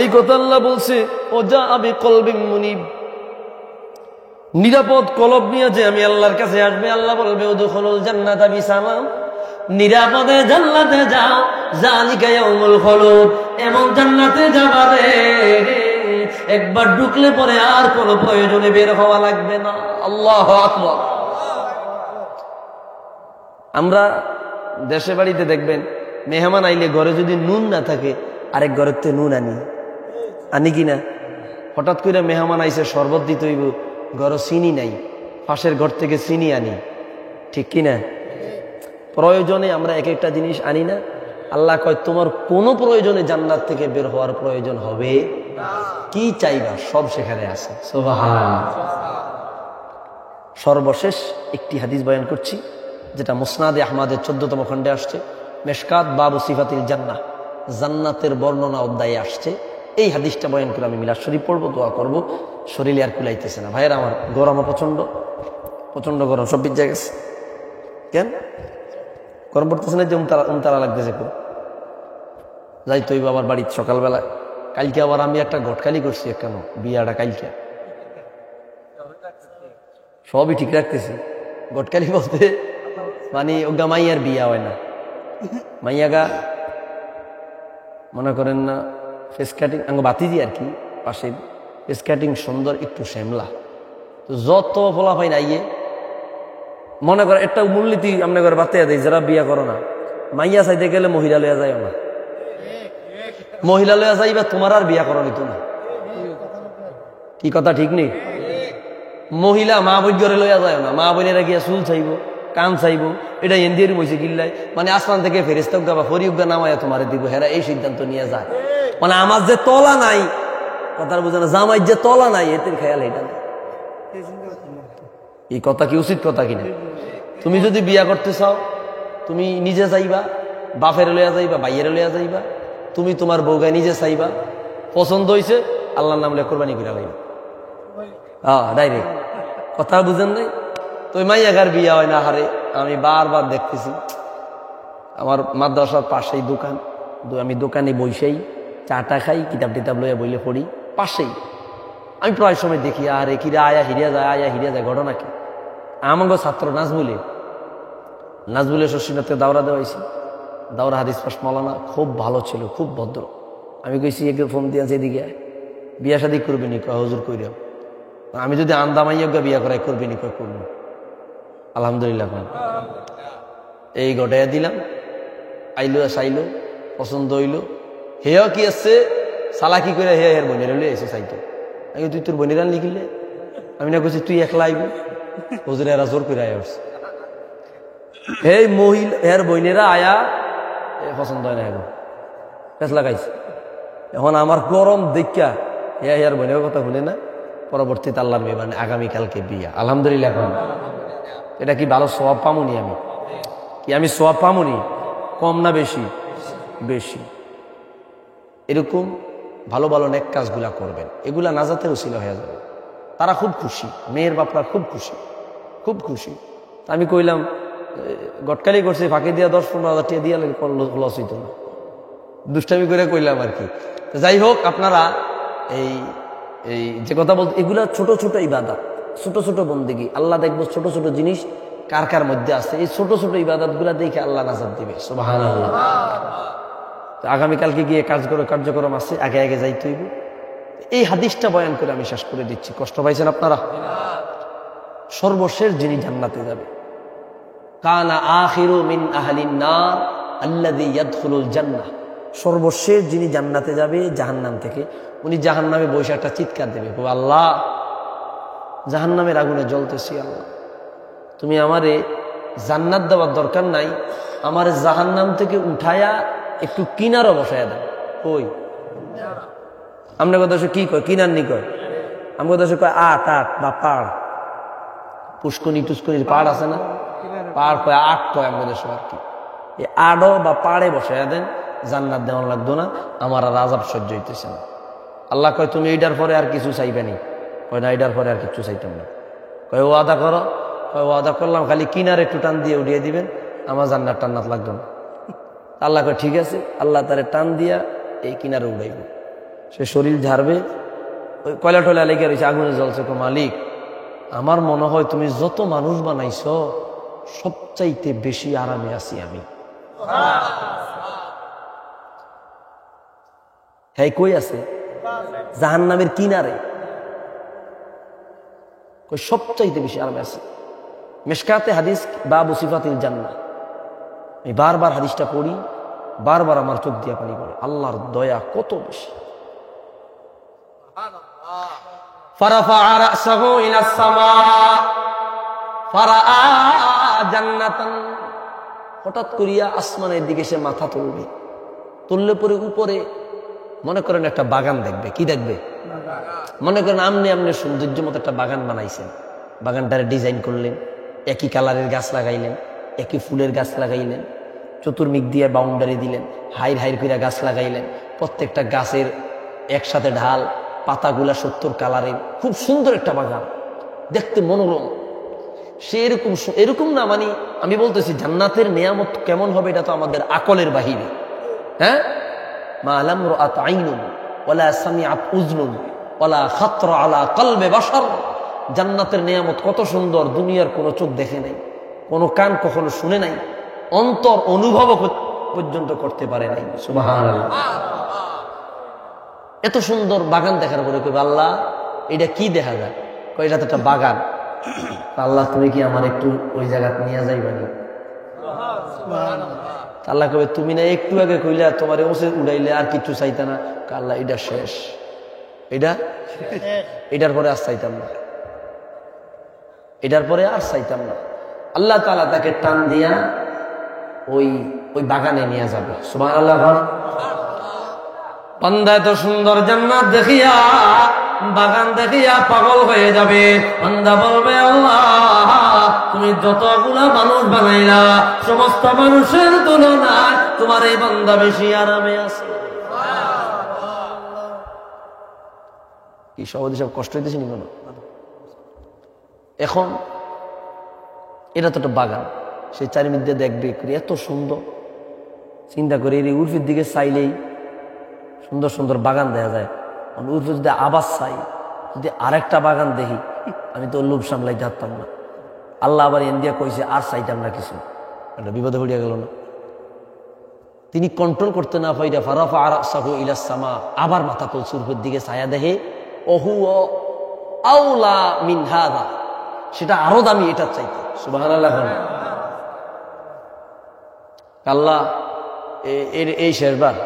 এই কথা আল্লাহ বলছে, ও যা আবি কলবিন মুনিব, নিরাপদ কলব নিয়ে যে আমি আল্লাহর কাছে আসবে। আল্লাহ বলবে উদখুলুল জান্নাতা বিসালাম, নিরাপদে জান্নাতে যাও, যালিকা ইয়াউমুল খুলুদ, এমন জান্নাতে যাবারে একবার ঢুকলে পরে আর কোনো প্রয়োজনে বের হওয়া লাগবে না। আল্লাহু আকবার। আমরা দেশে বাড়িতে দেখবেন মেহমান আইলে ঘরে যদি নুন না থাকে আরেক ঘরের থেকে নুন আনি কিনা। হঠাৎ করে মেহমান আইসে শরবত দিতে হইব, ঘরে চিনি নাই, পাশের ঘর থেকে চিনি আনি, ঠিক কিনা? প্রয়োজনে আমরা এক একটা জিনিস আনি না। আল্লাহ কয় তোমার কোনো প্রয়োজনে জান্নাত থেকে বের হওয়ার প্রয়োজন হবে কি চাইবা সব সেখানে আছে। সুবহানাল্লাহ। সর্বশেষ একটি হাদিস বয়ান করছি, যেটা মুসনাদে আহমদের 14তম খণ্ডে আসছে, মেশকাত বাবু সিফাতিল জান্নাহ, জান্নাতের বর্ণনা অধ্যায়ে আসছে। এই হাদিসটা বয়ান করে আমি মিলাদ শরীফ পড়বো, দোয়া করবো। শরীরে আর কুলাইতেছে না ভাইয়ের আমার, গরমও প্রচন্ড প্রচন্ড গরম, সব ভিজে গেছে। কেন গরম পড়তেছে না? যে উমতারা লাগতেছে খুব। যাইতো বাবার বাড়িতে সকালবেলা, কালকে আবার আমি একটা গটকালি করছি, কেন বিয়াটা কালকে সবই ঠিক রাখতেছি। গটকালি বলতে মানে ওগা মাইয়ার বিয়া হয় না, মাইয়াগা মনে করেন না ফেস কাটিং আঙ্গ বাতি দিয়ে আর কি, পাশে ফেস কাটিং সুন্দর, একটু শ্যামলা, তো যত ফলা পাই না ইয়ে মনে করে একটা মূলনীতি আপনার ঘরে বাতাইয়া দেয়, যারা বিয়া করো না, মাইয়া চাইতে গেলে মহিলা লইয়া যায় না, মহিলা লইয়া যাইবা তোমার আর বিয়া করো নিত না। কি কথা ঠিক নেই? মহিলা মা বোন ঘরে লইয়া যায় না, মা বোনেরা গিয়া চুল চাইব, কান চাইব, এটা এন্দির বইছে গিল্লাই, মানে আসমান থেকে ফেরেশতা উগা বা ফরিউগা নামায়া তোমারে দিব, হেরা এই সিদ্ধান্ত নিয়ে যায়। মানে আমার যে তলা নাই, কথার বুঝে না, জামাই যে তলা নাই এতের খেয়াল এটা নাই। এই কথা কি উচিত কথা কিনা? তুমি যদি বিয়া করতে চাও, তুমি নিজে চাইবা, বাপের লইয়া যাইবা, ভাইয়ের লইয়া যাইবা, তুমি তোমার বউগায় নিজে চাইবা, পছন্দ হয়েছে আল্লাহর নাম লিয়ে কোরবানি করে লাইবা। ডাইরেক্ট কথা বুঝেন নাই? তো মাইয়াগার বিয়া হয় না। হারে আমি বারবার দেখতেছি, আমার মাদ্রাসার পাশেই দোকান, আমি দোকানে বইসেই চাটা খাই, কিতাব টিতাব লইয়া বইলে পড়ি, পাশেই আমি প্রায় সময় দেখি আরে কিরা আয়া হিরিয়া যায়, আয়া হিরিয়া যায়। ঘটনা কি? আমাকে ছাত্র নাজবুলের শশীনাথকে দাওরা দেওয়াইছি, দাওরা হাদিস পাশ মাওলানা, খুব ভালো ছিল, খুব ভদ্র। আমি কইছি একে ফোন দিয়ে এদিকে বিয়া শাদী করবি নি? কয় হুজুর কইরা। আমি যদি আন্দামাইয়া বিয়া করাই করবি নি? কয় করবো। আলহামদুলিল্লাহ। এই ঘটাইয়া দিলাম, আইলো চাইলো, পছন্দ হইলো, হেও কি আছে সালাকি করে হে হের বোনের লই এসে চাইতো। আমি তুই তোর বোনের আনলি কিনলে? আমি না কইছি তুই একলা আইবি, হুজুর এরা জোর করে আয়া উঠছে। এই মহিলা হের বোনেরা আয়া পছন্দ হয় না, এখন পেঁচ লাগাইছে। এখন আমার গরম দেখা হের বোনের কথা শুনে না, পরবর্তীতে আল্লাহর মেহরবানি আগামীকালকে বিয়া। আলহামদুলিল্লাহ। এখন এটা কি ভালো সওয়াব পামুনি? আমি সওয়াব পামুনি? কম না বেশি? বেশি। এরকম ভালো ভালো নেক কাজগুলা করবেন, এগুলা নাজাতের উসিলা হয়ে যাবে। তারা খুব খুশি, মেয়ের বাপরা খুব খুশি, খুব খুশি। আমি কইলাম গটকালি করছি, ফাঁকি দিয়া 10-15 হাজার টাকা দিয়া লস হইত না, দুষ্টামি করে কইলাম আর কি। যাই হোক, আপনারা এই যে কথা বলতে, এগুলা ছোট ছোট ইবাদত, ছোট ছোট বন্দেগী। আল্লাহ দেখবো ছোট ছোট জিনিস কার কার মধ্যে আছে, এই ছোট ছোট ইবাদত গুলা দেখে আল্লাহ নাজাত দিবে। সুবহানাল্লাহ। আগামীকালকে গিয়ে কার্যক্রম আছে, আগে আগে যাইতে হইব। এই হাদিসটা বয়ান করে আমি শেষ করে দিচ্ছি। কষ্ট পাইছেন আপনারা? সর্বশেষ যিনি জান্নাতে যাবে, কানা আখিরু মিন আহলিন নার আল্লাযী ইয়াদখুলুল জান্নাহ, সর্বশেষ যিনি জান্নাতে যাবে জাহান্নাম থেকে, উনি জাহান্নামে বসে একটা চিৎকার দেবে, আল্লাহ জাহান্নামের আগুনে জ্বলতেছি, আল্লাহ তুমি আমারে জান্নাত দেওয়ার দরকার নাই, আমার জাহান্নাম থেকে উঠায়া একটু কিনারও বসাইয়া দেন। ওই আমরা কথা কি কয়? কিনার নি কয়? আমার কথা কয় আট বা পাড়, পুষ্কনি টুস্কনির পাড় আছে না, পাড় কয় আট কয় আমাদের দেশে আর কি। এই আড়ো বা পাড়ে বসাইয়া দেন, জান্নাত দেওয়ার লাগতো না, আমার আর আযাব সহ্য হইতেছে না। আল্লাহ কয় তুমি এইটার পরে আর কিছু চাইবে নি? কয় না, এইটার পরে আর কিছু চাইতাম না। কয় ওয়াদা করো? কয় ওয়াদা করলাম, খালি কিনারে একটু টান দিয়ে উঠিয়ে দিবেন, আমার জান্নাত টান্নাত লাগবে না। আল্লাহ কয় ঠিক আছে, আল্লাহ তারে টান দিয়া এই কিনারে উড়াইব। সে শরীর ঝাড়বে, ওই কয়লা টয়লা লেগে রয়েছে, আগুনে জ্বলছে। মালিক, আমার মনে হয় তুমি যত মানুষ বানাইছ সবচাইতে বেশি আরামে আছি আমি। হ্যাঁ, কই আছে? জাহান্নামের কিনারে। সবচাইতে বেশি আরামে আছে। মিশকাতে হাদিস বাবু সিফাতিল জান্নাহ, আমি বারবার হাদিসটা পড়ি, বারবার আমার চোখ দিয়া পানি পড়ে। আল্লাহর দয়া কত বেশি। ফারাফা রাসাহু ইলাস সামা ফারাআ জান্নাতান, হঠাৎ করিয়া আসমানের দিকে সে মাথা তুলবে। তুললে পরে উপরে মনে করেন একটা বাগান দেখবে। কি দেখবে? মনে করেন আমনে আমনে সৌন্দর্য মতো একটা বাগান বানাইছেন, বাগানটারে ডিজাইন করলেন, একই কালারের গাছ লাগাইলেন, একই ফুলের গাছ লাগাইলেন, চতুর্মিক দিয়ে বাউন্ডারি দিলেন, হাইর হাইর করে গাছ লাগাইলেন, প্রত্যেকটা গাছের একসাথে ঢাল, পাতাগুলা 70 কালারের, খুব সুন্দর একটা বাগান, দেখতে মনোরম। সে এরকম না, মানে আমি বলতেছি জান্নাতের নিয়ামত কেমন হবে এটা তো আমাদের আকলের বাহিরে। হ্যাঁ, মা লাম রাআত আইনুন ওয়ালা সামিআত উযনুন ওয়ালা খাতরা আলা কলবে বাশার। জান্নাতের নিয়ামত কত সুন্দর, দুনিয়ার কোনো চোখ দেখে নাই, কোনো কান কখনো শুনে নাই, অন্তর অনুভব পর্যন্ত করতে পারে নাই। সুবহানাল্লাহ। এত সুন্দর বাগান দেখার পরে কইবে আল্লাহ এটা কি দেখা যায়? কই এটা তো একটা বাগান। আল্লাহ তুমি কি আমার একটু ওই জায়গাতে নিয়ে যাইবানি? আল্লাহ কবে তুমি না একটু আগে কইলা তোমার ওসে উড়াইলে আর কিছু চাইতা না? আল্লাহ এটা শেষ, এটার পরে আর চাইতাম না, এটার পরে আর চাইতাম না। আল্লাহ তাআলা তাকে টান দিয়া ওই বাগানে নিয়ে যাবে। সুবহানাল্লাহ। বান্দা এত সুন্দর জান্নাত দেখিয়া, বাগান দেখিয়া পাগল হয়ে যাবে। বান্দা বলবে আল্লাহ তুমি যতগুলা মানুষ বানাইলা সমস্ত মানুষের তুলনায় তোমার এই বান্দা বেশি আরামে আছে। কি সবাই সব কষ্ট হইতেছে নি? এখন এটা তো একটা বাগান, সেই চারিমধ্যে দেখবে এত সুন্দর, চিন্তা করে এই উর্ফির দিকে চাইলেই সুন্দর সুন্দর বাগান দেখা যায়। উর্ফে যদি আবার চাই, যদি আরেকটা বাগান দেখি, আমি তো লোভ সামলাই যাতাম না। আল্লাহ আবার ইন্ডিয়া কইছে আর চাইতাম না কিছু, একটা বিপদে পড়িয়া গেল না? তিনি কন্ট্রোল করতে না পাইরা ফারাফা রাসাহু ইলাস সামা, আবার মাথা তুলছে উর্ফের দিকে, ছায়া দেখে ওহু আউলা মিন হাযা, সেটা আরো দামি এটার চাইতে। সুবহানাল্লাহ। আল্লাহ এই শেষবার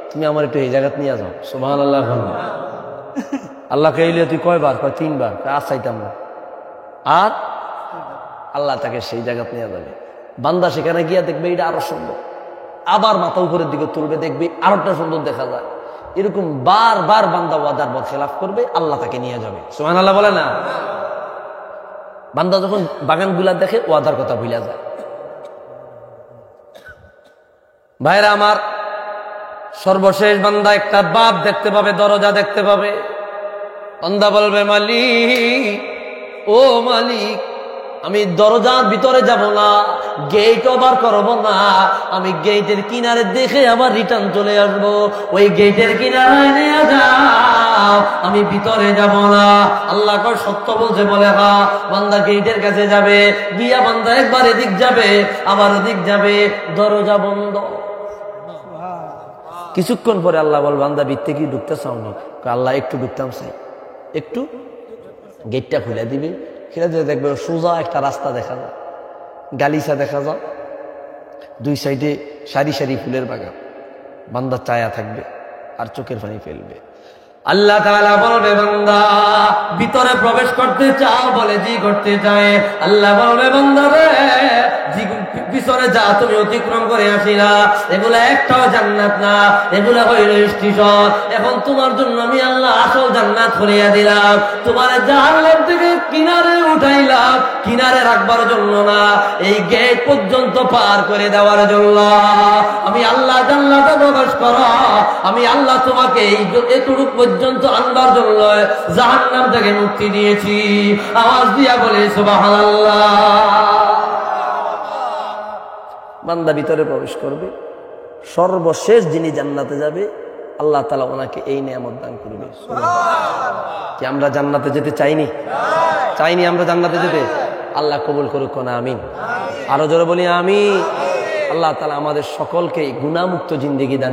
তুমি আমার একটু এই জায়গাতে নিয়ে যাও। সুবহানাল্লাহ। আল্লাহ কইলে তুই কয়বার? কয় 3 বার। আর চাইতাম না। আর আল্লাহ তাকে সেই জায়গাতে নিয়ে যাবে। বান্দা সেখানে গিয়া দেখবে এটা আরো সুন্দর, আবার মাথা উপরের দিকে তুলবে, দেখবে আরোটা সুন্দর দেখা যায়। এরকম বারবার বান্দা ওয়াদার বরখেলাফ করবে, আল্লাহ তাকে নিয়ে যাবে। সুবহানাল্লাহ বলে না? বান্দা যখন বাগানগুলা দেখে ওয়াদার কথা ভুলে যায়। ভাইরা আমার, সর্বশেষ বান্দা একটা বাপ দেখতে পাবে, দরজা দেখতে পাবে। বান্দা বলবে মালিক, ও মালিক, আমি দরজার ভিতরে যাব না, গেট ওভার করব না, আমি গেটের কিনারে দেখে আবার রিটার্ন চলে আসব। ওই গেটের কিনারায় নিয়ে যাও, আমি ভিতরে যাব না। আল্লাহ কয় সত্য বলছে বলে হ্যাঁ। বান্দা গেটের কাছে যাবে, গিয়া বান্দা একবার এদিক যাবে, আবার ওদিক যাবে, দরজা বন্ধ। কিছুক্ষণ পরে আল্লাহ বল বান্দা ভিতরে কি ঢুকতে চাও না? আল্লাহ একটু ঢুকতাম চাই, একটু। গেটটা খুলে দিবে, খুলে দিয়ে দেখবে সোজা একটা রাস্তা দেখা যায়, গালিচা দেখা যায়, 2 সাইডে সারি সারি ফুলের বাগান। বান্দা চায়া থাকবে আর চোখের পানি ফেলবে। আল্লাহ তাআলা বলবে বান্দা ভিতরে প্রবেশ করতে চাও? বলে জি করতে চায়। আল্লাহ বলবে বান্দা রে পিছনে যা তুমি অতিক্রম করে আসিলা, এগুলা একটাও জান্নাত না, এগুলা হইল স্টেশন। এখন তোমার জন্য আমি আল্লাহ আসল জান্নাত খুলিয়া দিলাম। তোমার জাহান্নাম থেকে কিনারে উঠাইলাম, কিনারে রাখবার জন্য না, এই গেট পর্যন্ত পার করে দেওয়ার জন্য। আমি আল্লাহ জান্নাতে প্রবেশ করো, আমি আল্লাহ তোমাকে এতটুকু পর্যন্ত আনবার জন্য জাহান্নাম থেকে মুক্তি দিয়েছি। আওয়াজ দিয়া বলে সুবহানাল্লাহ। বান্দা ভিতরে প্রবেশ করবে, সর্বশেষ যিনি জান্নাতে যাবে আল্লাহ তাআলা ওনাকে এই নিয়ামত দান করবে। কি আমরা জান্নাতে যেতে চাইনি? চাইনি আমরা জান্নাতে যেতে? আল্লাহ কবুল করুক না, আমিন। আরো জোরে বলি আমিন। আল্লাহ তাআলা আমাদের সকলকে গুনাহমুক্ত জিন্দেগি দান